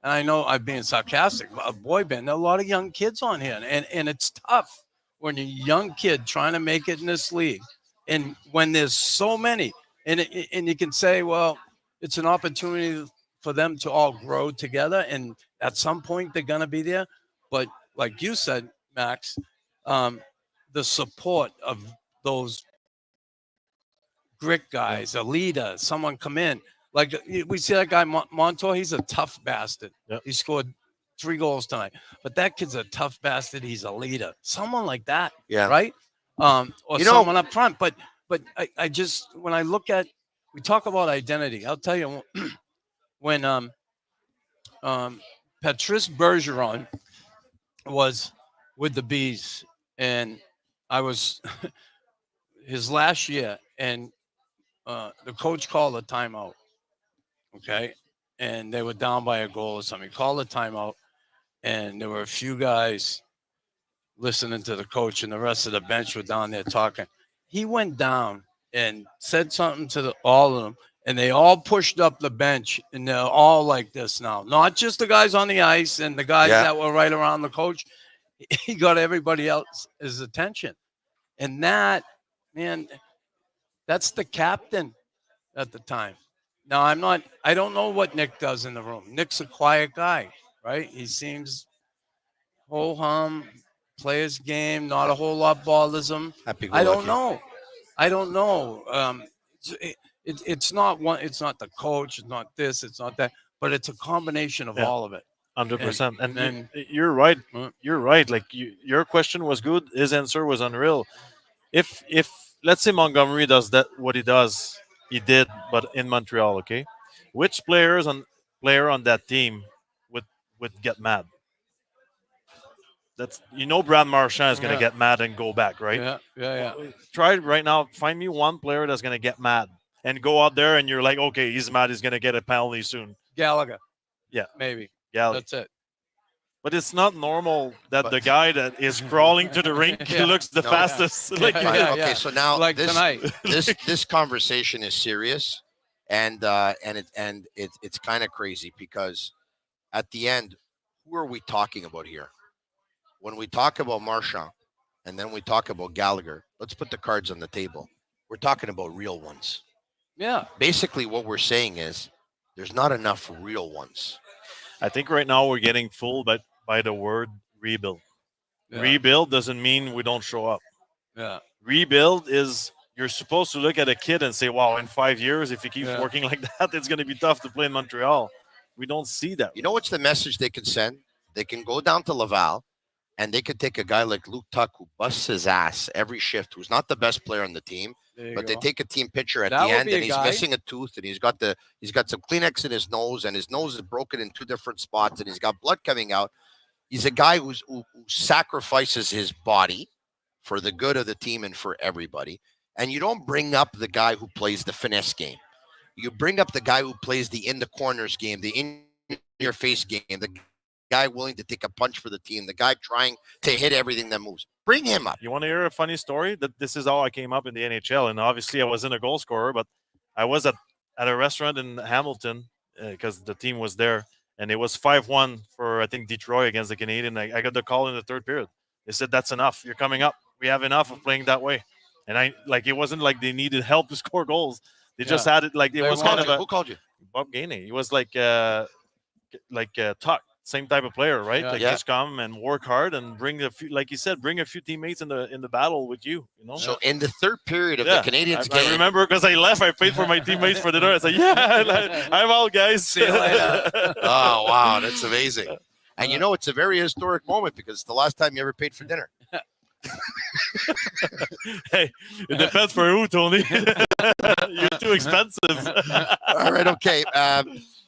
I know I'm being sarcastic, a boy band. There are a lot of young kids on here, and it's tough when you're a young kid trying to make it in this league, and when there's so many, and you can say, well, it's an opportunity for them to all grow together, and at some point they're gonna be there. But like you said, Max, the support of those grit guys, a leader, someone come in. Like we see that guy Montour, he's a tough bastard. Yep. He scored 3 goals tonight. But that kid's a tough bastard. He's a leader. Someone like that, right? Or someone up front. But I just, when I look at, we talk about identity. I'll tell you, when Patrice Bergeron was with the Bees, and I was his last year, and the coach called a timeout, okay? And they were down by a goal or something. He called a timeout, and there were a few guys listening to the coach, and the rest of the bench were down there talking. He went down and said something to all of them, and they all pushed up the bench, and they're all like this now. Not just the guys on the ice and the guys that were right around the coach. He got everybody else's attention. And that, man, that's the captain at the time. Now, I don't know what Nick does in the room. Nick's a quiet guy, right? He seems ho-hum, play his game, not a whole lot bothers him. I don't know. It's not the coach, it's not this, it's not that, but it's a combination of all of it. 100%. And you're right. You're right. Like your question was good. His answer was unreal. If let's say Montgomery does what he did, but in Montreal, okay? Which player on that team would get mad? Brad Marchand is going to get mad and go back, right? Yeah. Try right now. Find me one player that's going to get mad and go out there, and you're like, okay, he's mad. He's going to get a penalty soon. Gallagher. Yeah. Maybe. Gallagher. That's it. But it's not normal that the guy that is crawling to the rink looks the fastest. Okay, so now like tonight. this conversation is serious, and it's kind of crazy because at the end, who are we talking about here? When we talk about Marchand and then we talk about Gallagher, let's put the cards on the table. We're talking about real ones. Yeah. Basically, what we're saying is there's not enough real ones. I think right now we're getting fooled by the word rebuild. Yeah. Rebuild doesn't mean we don't show up. Yeah. Rebuild is you're supposed to look at a kid and say, wow, in 5 years, if he keeps Yeah. working like that, it's going to be tough to play in Montreal. We don't see that. You know what's the message they can send? They can go down to Laval and they could take a guy like Luke Tuck who busts his ass every shift, who's not the best player on the team, but they take a team picture at That the would end be a and he's guy. missing a tooth and he's got some Kleenex in his nose and his nose is broken in 2 different spots and he's got blood coming out. He's a guy who sacrifices his body for the good of the team and for everybody. And you don't bring up the guy who plays the finesse game. You bring up the guy who plays the in the corners game, the in your face game, the guy willing to take a punch for the team, the guy trying to hit everything that moves. Bring him up. You want to hear a funny story? That this is how I came up in the NHL. And obviously I wasn't a goal scorer, but I was at a restaurant in Hamilton because the team was there. And it was 5-1 for, I think, Detroit against the Canadiens. I got the call in the third period. They said, that's enough. You're coming up. We have enough of playing that way. And it wasn't like they needed help to score goals. They just had it like it was kind of a. Who called you? Bob Gainey. He was like Tuck, same type of player, right? Just come and work hard and bring a few, like you said, bring a few teammates in the battle with you. You know. So in the third period of the Canadiens game, I remember because I left. I paid for my teammates for dinner. I said, "Yeah, I'm out, guys." See you later. Oh wow, that's amazing. And you know, it's a very historic moment because it's the last time you ever paid for dinner. Hey, it depends for who, Tony. You're too expensive. All right, okay.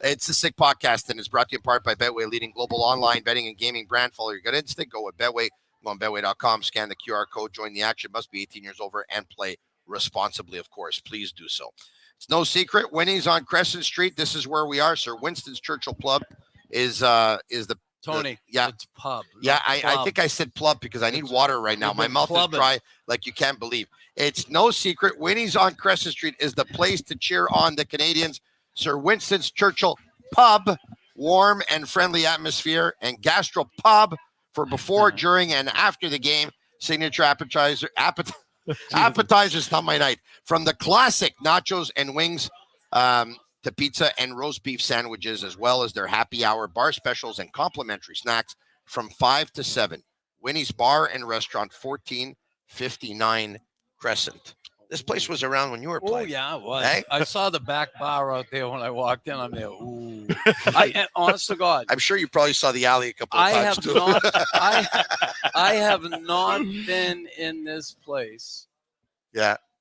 It's the Sick Podcast, and it's brought to you in part by Betway, leading global online betting and gaming brand. Follow your gut instinct. Go with Betway. Go on Betway.com. Scan the QR code. Join the action. Must be 18 years over and play responsibly, of course. Please do so. It's no secret. Winnie's on Crescent Street. This is where we are. Sir Winston's Churchill Pub is the Tony. Yeah. It's pub. Yeah, I think I said plub because I need water right now. My mouth is dry like you can't believe. It's no secret. Winnie's on Crescent Street is the place to cheer on the Canadiens. Sir Winston's Churchill Pub, warm and friendly atmosphere, and Gastro Pub for before, during, and after the game. Signature appetizers, not my night. From the classic nachos and wings to pizza and roast beef sandwiches, as well as their happy hour bar specials and complimentary snacks from 5 to 7. Winnie's Bar and Restaurant, 1459 Crescent. This place was around when you were playing. Oh, yeah, it was. Hey? I saw the back bar out there when I walked in. I'm there, ooh. Honest to God. I'm sure you probably saw the alley a couple of times, too. I have not been in this place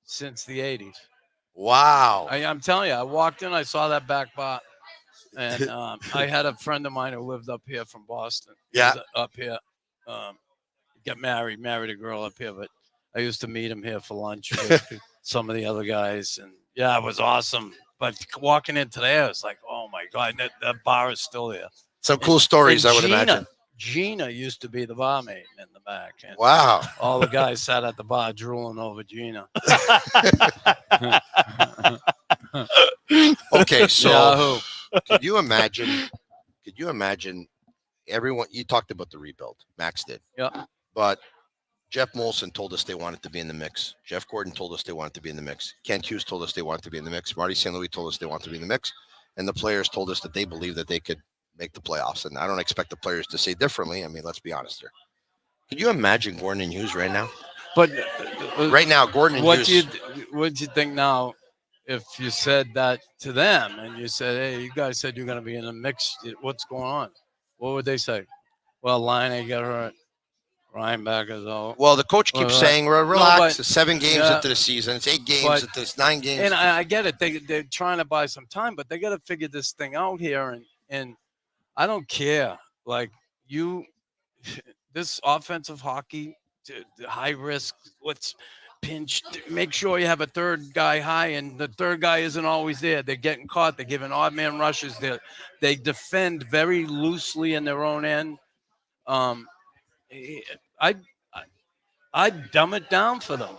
since the 80s. Wow. I'm telling you, I walked in, I saw that back bar. And I had a friend of mine who lived up here from Boston. Yeah. Up here. Got married a girl up here, but I used to meet him here for lunch with some of the other guys. And yeah, it was awesome. But walking in today, I was like, oh my God, that bar is still there. Some cool stories, I would imagine. Gina used to be the barmaid in the back. And wow. All the guys sat at the bar drooling over Gina. Okay, so could you imagine everyone, you talked about the rebuild, Max did. Yeah. But Jeff Molson told us they wanted to be in the mix. Jeff Gordon told us they wanted to be in the mix. Kent Hughes told us they wanted to be in the mix. Marty St. Louis told us they wanted to be in the mix. And the players told us that they believe that they could make the playoffs. And I don't expect the players to say differently. I mean, let's be honest here. Could you imagine Gordon and Hughes right now? But right now, Gordon and Hughes. What'd you think now if you said that to them and you said, hey, you guys said you're going to be in the mix. What's going on? What would they say? Well, Line got hurt. Ryan back is all. Well, the coach keeps saying, relax. It's 7 games into the season. It's 8 games. It's 9 games. And I get it. They're trying to buy some time, but they got to figure this thing out here. And I don't care. Like this offensive hockey, high risk, let's pinch, make sure you have a third guy high, and the third guy isn't always there. They're getting caught. They're giving odd man rushes. They defend very loosely in their own end. I'd dumb it down for them.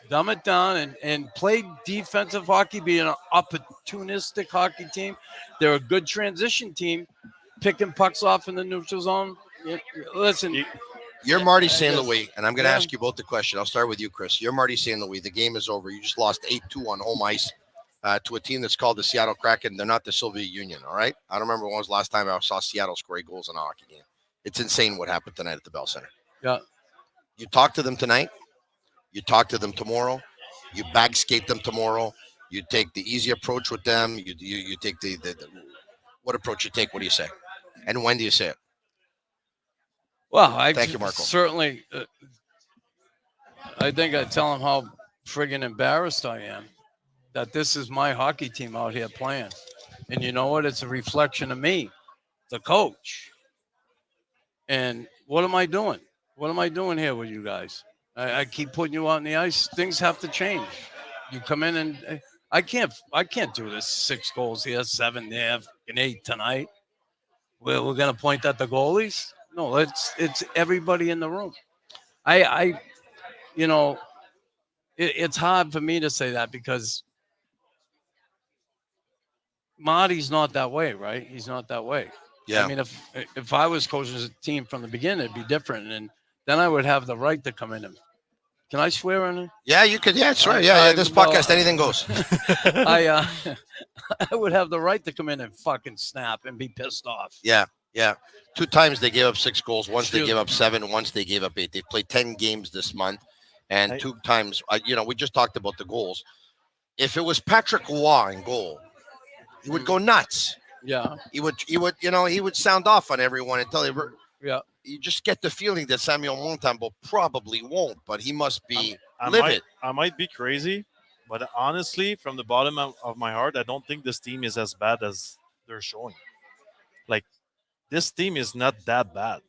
Dumb it down and play defensive hockey, be an opportunistic hockey team. They're a good transition team, picking pucks off in the neutral zone. Listen, you're Marty St. Louis, and I'm going to Yeah. ask you both the question. I'll start with you, Chris. You're Marty St. Louis. The game is over. You just lost 8-2 on home ice to a team that's called the Seattle Kraken. They're not the Soviet Union, all right? I don't remember when was the last time I saw Seattle score 8 goals in a hockey game. It's insane what happened tonight at the Bell Center. Yeah. You talk to them tonight. You talk to them tomorrow. You bag skate them tomorrow. You take the easy approach with them. You take the what approach you take? What do you say? And when do you say it? Well, I Thank you, Marco. certainly, I think I tell them how friggin' embarrassed I am that this is my hockey team out here playing. And you know what? It's a reflection of me, the coach. And what am I doing? What am I doing here with you guys? I keep putting you out on the ice. Things have to change. You come in and I can't do this. 6 goals here, 7 there, and 8 tonight. We're going to point at the goalies. No, it's everybody in the room. It's hard for me to say that because Marty's not that way, right? He's not that way. Yeah. I mean, if I was coaching a team from the beginning, it'd be different, and then I would have the right to come in and. Can I swear on it? Yeah, you could. Yeah, that's right. Yeah, this podcast, anything goes. I would have the right to come in and fucking snap and be pissed off. Yeah. 2 times they gave up 6 goals. Once they gave up 7. Once they gave up 8. They played 10 games this month, and 2 times. We just talked about the goals. If it was Patrick Roy in goal, he would go nuts. Yeah. He would sound off on everyone until they were. Yeah. You just get the feeling that Samuel Montembeault probably won't, but he must be livid. I might be crazy, but honestly, from the bottom of my heart, I don't think this team is as bad as they're showing. Like, this team is not that bad.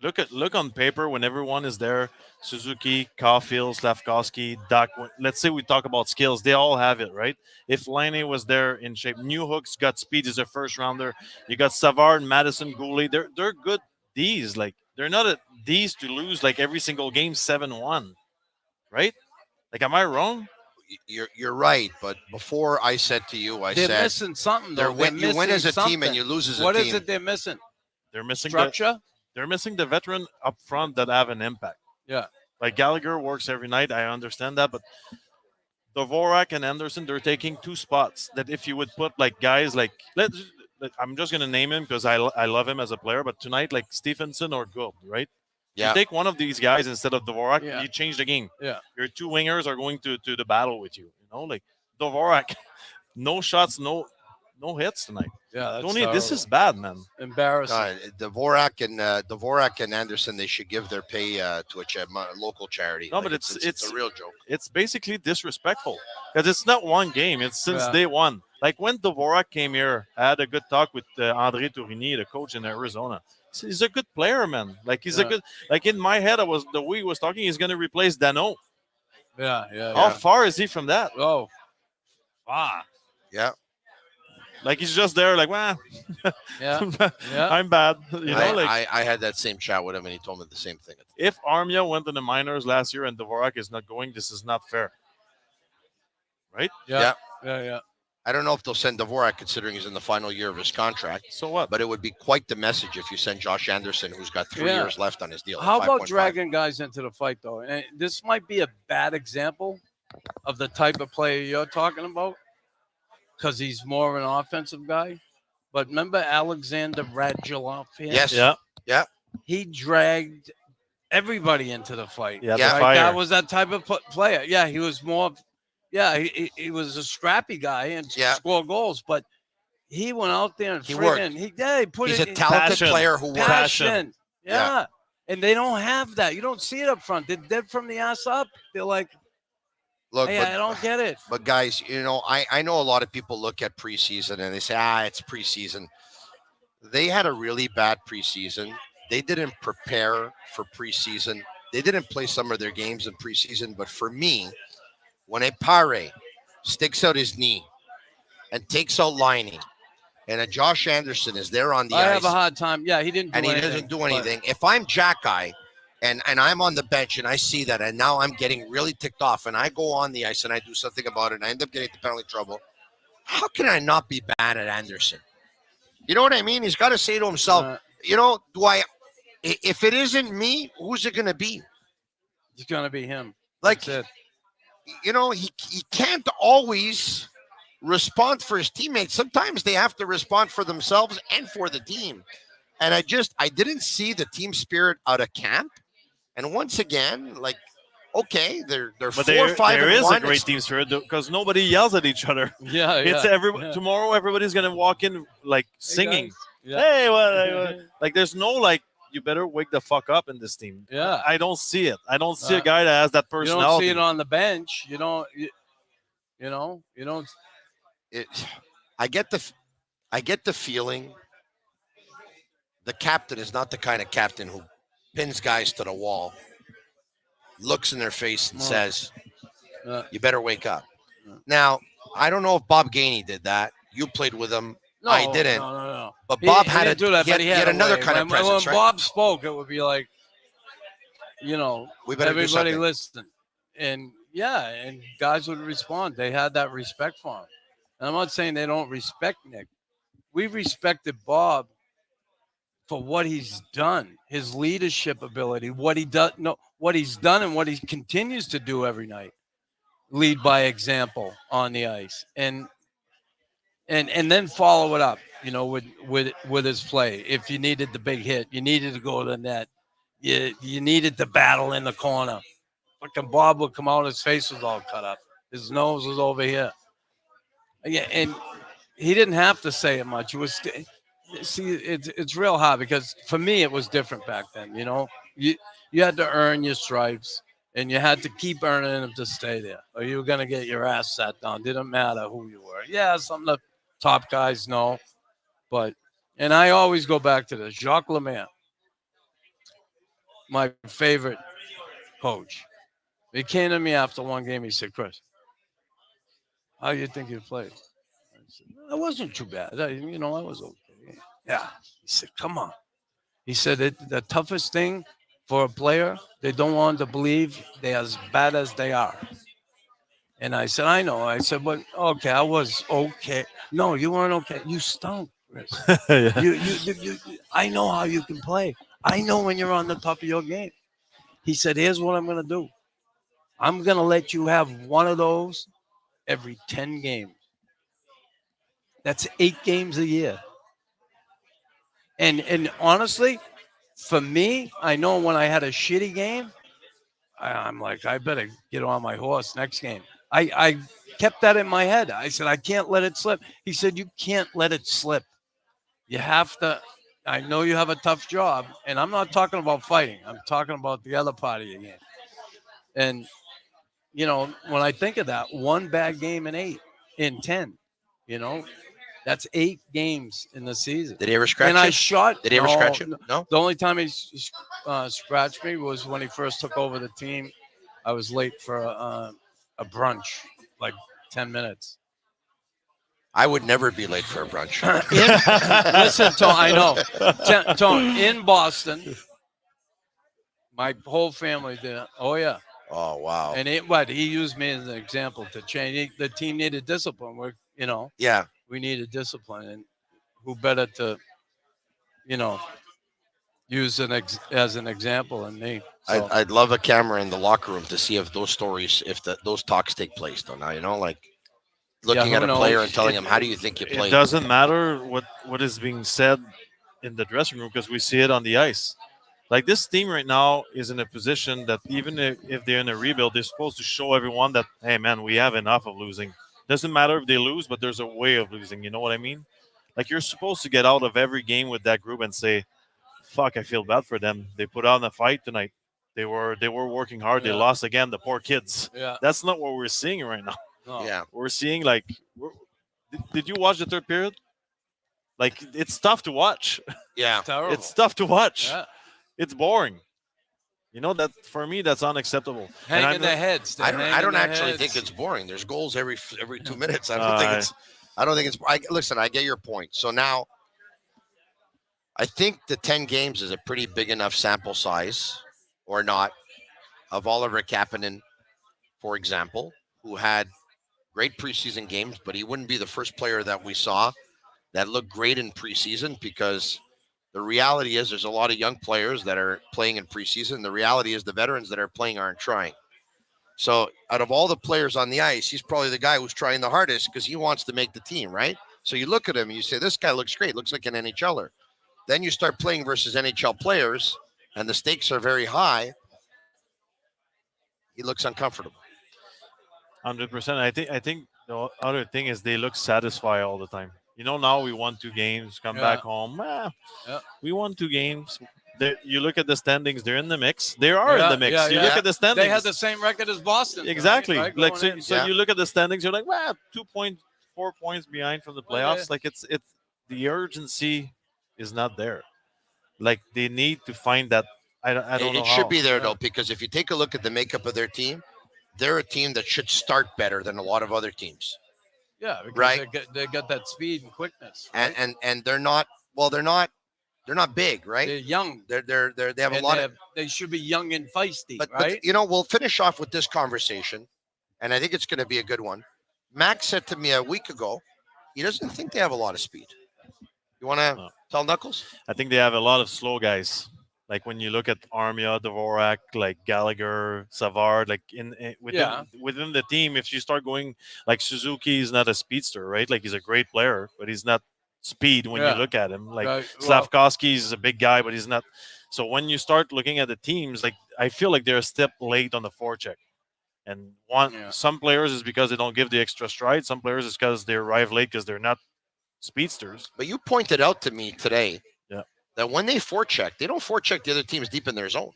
Look on paper when everyone is there. Suzuki, Caulfield, Slavkovsky, Duck. Let's say we talk about skills. They all have it, right? If Laine was there in shape, Newhook's got speed. He's a first rounder. You got Savard, Madison, Goulet. They're good. These they're not at these to lose like every single game 7-1, right? Like, am I wrong? You're right, but before I said to you, they're missing something. Though. You win as a team and you lose as a team. What is it they're missing? They're missing structure. They're missing the veteran up front that have an impact. Yeah, like Gallagher works every night. I understand that, but Dvorak and Anderson, they're taking 2 spots that if you would put like guys like I'm just going to name him because I love him as a player. But tonight, like Stephenson or Gould, right? Yeah. You take one of these guys instead of Dvorak, you change the game. Yeah. Your 2 wingers are going to the battle with you. Like Dvorak, no shots, no hits tonight. Yeah, Tony, this is bad, man. Embarrassing. Dvorak and Anderson, they should give their pay to a local charity. No, but it's a real joke. It's basically disrespectful because it's not one game. It's since day one. Like when Dvorak came here, I had a good talk with André Tourigny, the coach in Arizona. He's a good player, man. Like he's a good. Like in my head, the way he was talking, he's going to replace Dano. Yeah. How far is he from that? Oh, yeah. Like he's just there, like, well, I'm bad. I had that same chat with him, and he told me the same thing. If Armia went to the minors last year and Dvorak is not going, this is not fair, right? Yeah. I don't know if they'll send Dvorak, considering he's in the final year of his contract. So what? But it would be quite the message if you send Josh Anderson, who's got 3 years left on his deal. How about dragging guys into the fight, though? And this might be a bad example of the type of player you're talking about, because he's more of an offensive guy. But remember Alexander Radulov here? Yes. Yeah. He dragged everybody into the fight. Yeah. Right? That was that type of player. Yeah, he was more. Yeah, he was a scrappy guy and scored goals, but he went out there and he worked. He's a talented player who works. Passion. Yeah. And they don't have that. You don't see it up front. They're dead from the ass up. They're like, look, hey, I don't get it. But guys, I know a lot of people look at preseason and they say, it's preseason. They had a really bad preseason. They didn't prepare for preseason. They didn't play some of their games in preseason. But for me, when a Pare sticks out his knee and takes out lining, and a Josh Anderson is there on the ice. I have a hard time. Yeah, he didn't do anything. And he doesn't do anything. If I'm Jack Eye, and I'm on the bench and I see that, and now I'm getting really ticked off, and I go on the ice and I do something about it, and I end up getting into penalty trouble. How can I not be mad at Anderson? You know what I mean? He's got to say to himself, if it isn't me, who's it going to be? It's going to be him. Like, That's it. he can't always respond for his teammates. Sometimes they have to respond for themselves and for the team. And I didn't see the team spirit out of camp. And once again, like, okay, they're 4-5. There is a great team spirit because nobody yells at each other. Tomorrow everybody's gonna walk in like singing. Hey, like there's no like you better wake the fuck up in this team. Yeah, I don't see it. I don't see a guy that has that personality. You don't see it on the bench. You don't. I get the feeling the captain is not the kind of captain who pins guys to the wall, looks in their face and says, you better wake up. Now, I don't know if Bob Gainey did that. You played with him. No, I didn't. No. But Bob he didn't do that, he had another kind of presence, when Bob spoke, it would be like, we better everybody listen. And and guys would respond. They had that respect for him. And I'm not saying they don't respect Nick. We respected Bob for what he's done, his leadership ability, what he's done and what he continues to do every night. Lead by example on the ice. And then follow it up, with his play. If you needed the big hit, you needed to go to the net. You needed to battle in the corner. Fucking Bob would come out, his face was all cut up. His nose was over here. Yeah, and he didn't have to say it much. It was, it's real hard because for me it was different back then. You had to earn your stripes, and you had to keep earning them to stay there, or you were gonna get your ass sat down. Didn't matter who you were. Yeah, some of the top guys know, and I always go back to this. Jacques Lemaire, my favorite coach. He came to me after one game. He said, "Chris, how do you think you played?" I said, "It wasn't too bad. I was okay." Yeah. He said, "Come on." He said, the toughest thing for a player, they don't want to believe they're as bad as they are. And I said, "I know." I said, "But okay, I was okay." "No, you weren't okay. You stunk, Chris." You, I know how you can play. I know when you're on the top of your game. He said, "Here's what I'm going to do. I'm going to let you have one of those every 10 games. That's 8 games a year." And honestly, for me, I know when I had a shitty game, I'm like, I better get on my horse next game. I kept that in my head. I said, I can't let it slip. He said, you can't let it slip. You have to. I know you have a tough job, and I'm not talking about fighting. I'm talking about the other part of your game. And, when I think of that, one bad game in 10, that's 8 games in the season. Did he ever scratch you? Did he ever scratch you? No. The only time he scratched me was when he first took over the team. I was late for a brunch, like 10 minutes. I would never be late for a brunch. Listen, Tony, I know. Tony, in Boston, my whole family did it. Oh, yeah. Oh, wow. And he used me as an example to change. The team needed discipline. Yeah. We needed discipline, and who better to, use as an example than me. So. I'd love a camera in the locker room to see if those stories, those talks take place. Though now, like looking at a player and telling him, "How do you think you played?" It doesn't matter what is being said in the dressing room because we see it on the ice. Like this team right now is in a position that even if they're in a rebuild, they're supposed to show everyone that, hey, man, we have enough of losing. Doesn't matter if they lose, but there's a way of losing. You know what I mean? Like you're supposed to get out of every game with that group and say, fuck, I feel bad for them. They put on a fight tonight. They were working hard. Yeah. They lost again. The poor kids. Yeah. That's not what we're seeing right now. No. Yeah. We're seeing did you watch the third period? Like it's tough to watch. Yeah. It's tough to watch. Yeah. It's boring. That for me, that's unacceptable. Hanging their heads. I don't actually think it's boring. There's goals every 2 minutes. I don't think it's. Listen, I get your point. So now, I think the 10 games is a pretty big enough sample size or not of Oliver Kapanen, for example, who had great preseason games, but he wouldn't be the first player that we saw that looked great in preseason, because the reality is there's a lot of young players that are playing in preseason. The reality is the veterans that are playing aren't trying. So out of all the players on the ice, he's probably the guy who's trying the hardest because he wants to make the team, right? So you look at him and you say, this guy looks great, looks like an NHLer. Then you start playing versus NHL players and the stakes are very high. He looks uncomfortable. 100%. I think the other thing is they look satisfied all the time. Now we won 2 games, come back home. We won 2 games. You look at the standings; they're in the mix. They are in the mix. You look at the standings; they had the same record as Boston. Exactly. Right? Like so you look at the standings. You're like, 2.4 points behind from the playoffs. Like it's the urgency is not there. Like they need to find that. I don't know. It should be there though, because if you take a look at the makeup of their team, they're a team that should start better than a lot of other teams. Yeah, because right. They got that speed and quickness. Right? And they're not. Well, they're not big, right? They're young. They have a lot of. They should be young and feisty, but, right? But we'll finish off with this conversation, and I think it's going to be a good one. Max said to me a week ago, he doesn't think they have a lot of speed. You want to tell Knuckles? I think they have a lot of slow guys. Like when you look at Armia, Dvorak, like Gallagher, Savard, like within the team, if you start going like Suzuki is not a speedster, right? Like he's a great player, but he's not speed when you look at him. Like Slavkovsky is a big guy, but he's not. So when you start looking at the teams, like I feel like they're a step late on the forecheck. And some players is because they don't give the extra stride. Some players is because they arrive late because they're not speedsters. But you pointed out to me today that when they forecheck, they don't forecheck the other teams deep in their zone.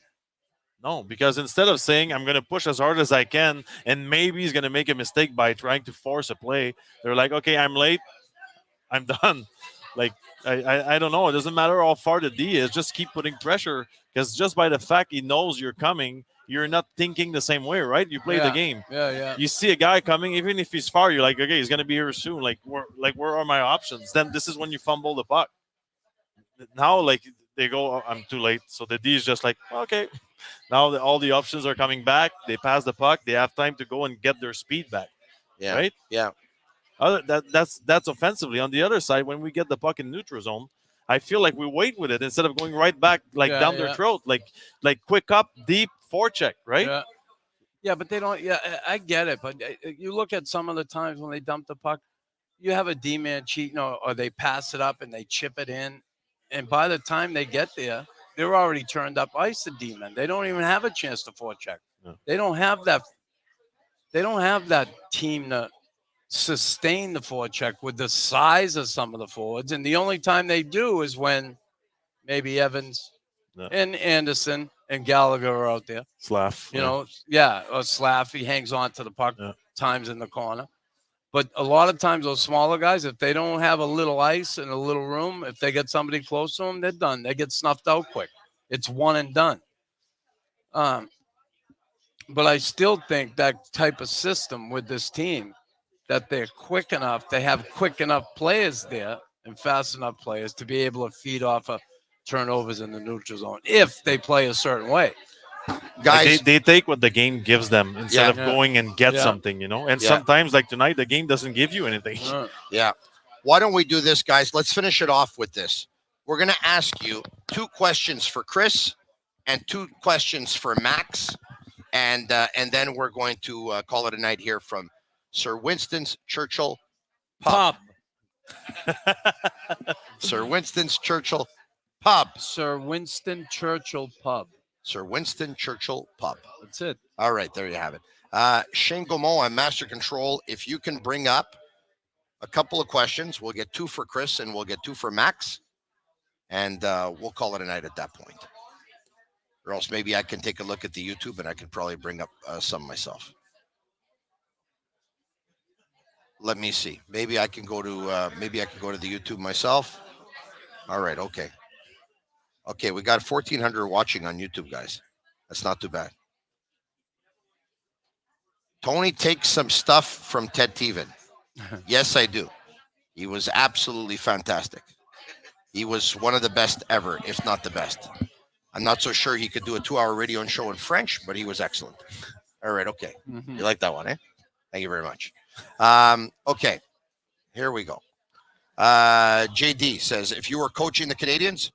No, because instead of saying I'm going to push as hard as I can and maybe he's going to make a mistake by trying to force a play, they're like, okay, I'm late, I'm done. Like, I don't know. It doesn't matter how far the D is. Just keep putting pressure, because just by the fact he knows you're coming, you're not thinking the same way, right? You play the game. Yeah. You see a guy coming, even if he's far, you're like, okay, he's going to be here soon. Like, where are my options? Then this is when you fumble the puck. Now, like, they go, I'm too late. So the D is just like, okay. Now all the options are coming back. They pass the puck. They have time to go and get their speed back. Yeah. Right? Yeah. That's offensively. On the other side, when we get the puck in neutral zone, I feel like we wait with it instead of going right back, like down their throat, like quick up, deep forecheck, right? Yeah, but they don't. Yeah, I get it. But you look at some of the times when they dump the puck, you have a D-man cheating, or they pass it up and they chip it in. And by the time they get there, they're already turned up ice, the D-men. They don't even have a chance to forecheck. No. They don't have that. They don't have that team to sustain the forecheck with the size of some of the forwards. And the only time they do is when maybe Evans and Anderson and Gallagher are out there. Slav. Or Slav. He hangs on to the puck times in the corner. But a lot of times those smaller guys, if they don't have a little ice and a little room, if they get somebody close to them, they're done. They get snuffed out quick. It's one and done. But I still think that type of system with this team, that they're quick enough, they have quick enough players there and fast enough players to be able to feed off of turnovers in the neutral zone if they play a certain way. Guys, like they take what the game gives them instead of going and get something, And sometimes, like tonight, the game doesn't give you anything. Yeah. Why don't we do this, guys? Let's finish it off with this. We're going to ask you 2 questions for Chris and 2 questions for Max. And then we're going to call it a night here from Sir Winston's Churchill Pub. Sir Winston's Churchill Pub. Sir Winston Churchill Pub. Sir Winston Churchill Pub. That's it. All right, there you have it. Shane Gaumont and Master Control, if you can bring up a couple of questions, we'll get 2 for Chris and we'll get 2 for Max. And we'll call it a night at that point. Or else maybe I can take a look at the YouTube and I can probably bring up some myself. Let me see. Maybe I can go to the YouTube myself. All right, okay. Okay, we got 1,400 watching on YouTube, guys. That's not too bad. Tony takes some stuff from Ted Teven. Yes, I do. He was absolutely fantastic. He was one of the best ever, if not the best. I'm not so sure he could do a 2-hour radio show in French, but he was excellent. All right, okay. You like that one, eh? Thank you very much. Okay, here we go. JD says, if you were coaching the Canadiens,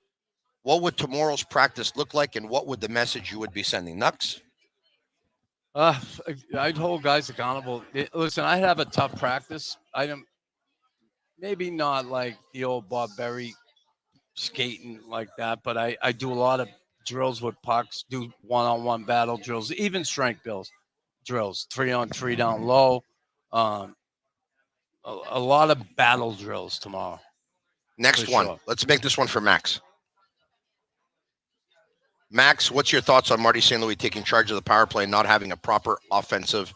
what would tomorrow's practice look like, and what would the message you would be sending? Nux? I'd hold guys accountable. Listen, I'd have a tough practice. Maybe not like the old Bob Berry skating like that, but I do a lot of drills with pucks, do one-on-one battle drills, even strength drills, 3-on-3 down low. A lot of battle drills tomorrow. Next one. Sure. Let's make this one for Max. Max, what's your thoughts on Marty St. Louis taking charge of the power play and not having a proper offensive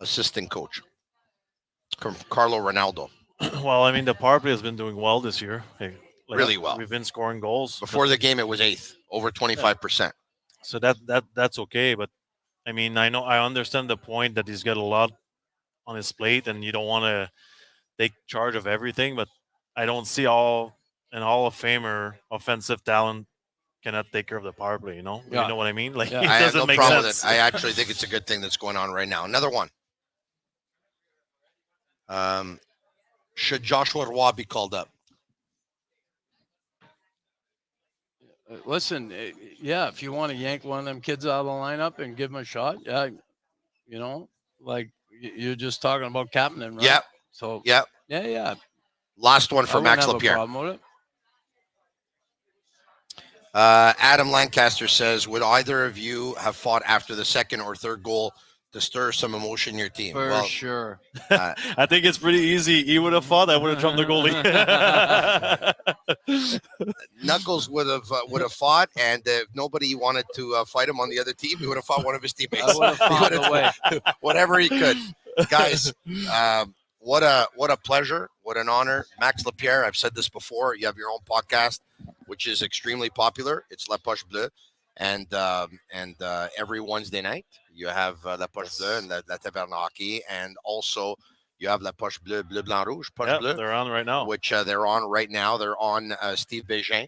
assistant coach? From Carlo Ronaldo. Well, I mean, the power play has been doing well this year. Really well. We've been scoring goals. Before the game, it was 8th, over 25%. Yeah. So that's okay. But, I mean, I understand the point that he's got a lot on his plate and you don't want to take charge of everything. But I don't see an Hall of Famer offensive talent cannot take care of the power play, you know? Yeah. You know what I mean? Like, it I have doesn't no make problem sense. with it. I actually think it's a good thing that's going on right now. Another one. Should Joshua Roy be called up? Listen, if you want to yank one of them kids out of the lineup and give him a shot, like you're just talking about captaining, right? Yeah. So yeah. Last one for Max Lapierre. Adam Lancaster says, would either of you have fought after the second or third goal to stir some emotion in your team? For sure. I think it's pretty easy. He would have fought. I would have jumped the goalie. Knuckles would have fought, and if nobody wanted to fight him on the other team, he would have fought one of his teammates. I would have fought away. Whatever he could. Guys, what a pleasure. What an honor. Max Lapierre, I've said this before. You have your own podcast, which is extremely popular. It's La Poche Bleue. And every Wednesday night, you have La Poche Bleue and La Taverne Hockey. And also, you have La Poche Bleue, Bleu Blanc Rouge, Poche Bleue. They're on right now. Which they're on right now. They're on Steve Bégin,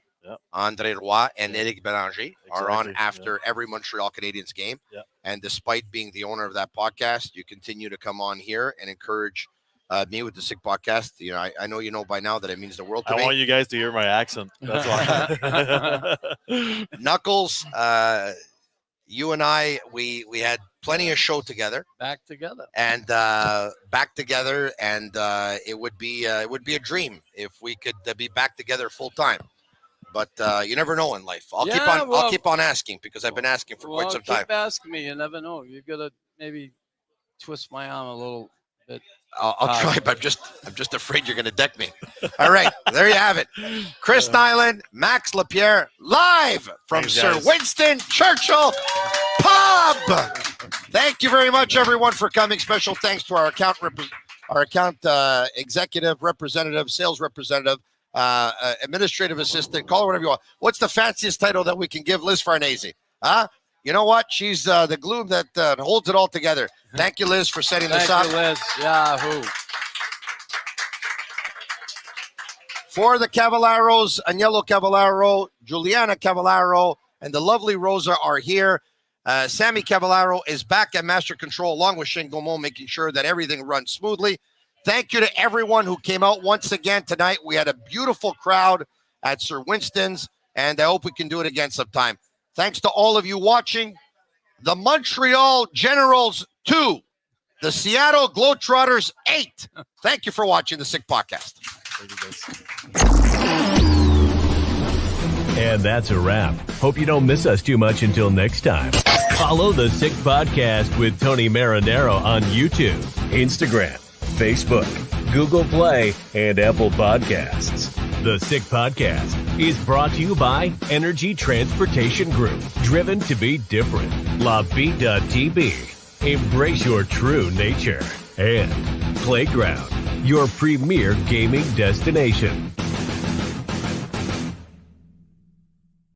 André Roy, and Éric Bélanger are on after every Montreal Canadiens game. Yeah. And despite being the owner of that podcast, you continue to come on here and encourage me with the Sick Podcast. You know, I know you know by now that it means the world to me. I want you guys to hear my accent. That's why. Knuckles, you and I, we had plenty of show together. Back together. And it would be a dream if we could be back together full time. But you never know in life. I'll keep on asking because I've been asking for quite some time. Keep asking me. You never know. You gotta maybe twist my arm a little bit. I'll try, but I'm just afraid you're going to deck me. All right, there you have it. Chris Nilan, Max Lapierre, live from Sir Winston Churchill Pub. Thank you very much, everyone, for coming. Special thanks to our account executive, representative, sales representative, administrative assistant, call her whatever you want. What's the fanciest title that we can give Liz Farnese? Huh? You know what? She's the glue that holds it all together. Thank you, Liz, for setting this up. Thank you, Liz. Yahoo. For the Cavalleros, Agnello Cavallaro, Juliana Cavallaro, and the lovely Rosa are here. Sammy Cavallaro is back at Master Control along with Shane Gaumont, making sure that everything runs smoothly. Thank you to everyone who came out once again tonight. We had a beautiful crowd at Sir Winston's, and I hope we can do it again sometime. Thanks to all of you watching. The Montreal Generals 2, the Seattle Globetrotters 8. Thank you for watching the Sick Podcast. And that's a wrap. Hope you don't miss us too much until next time. Follow the Sick Podcast with Tony Marinaro on YouTube, Instagram, Facebook, Google Play, and Apple Podcasts. The Sick Podcast is brought to you by Energy Transportation Group, driven to be different. Labie.tb, embrace your true nature. And Playground, your premier gaming destination.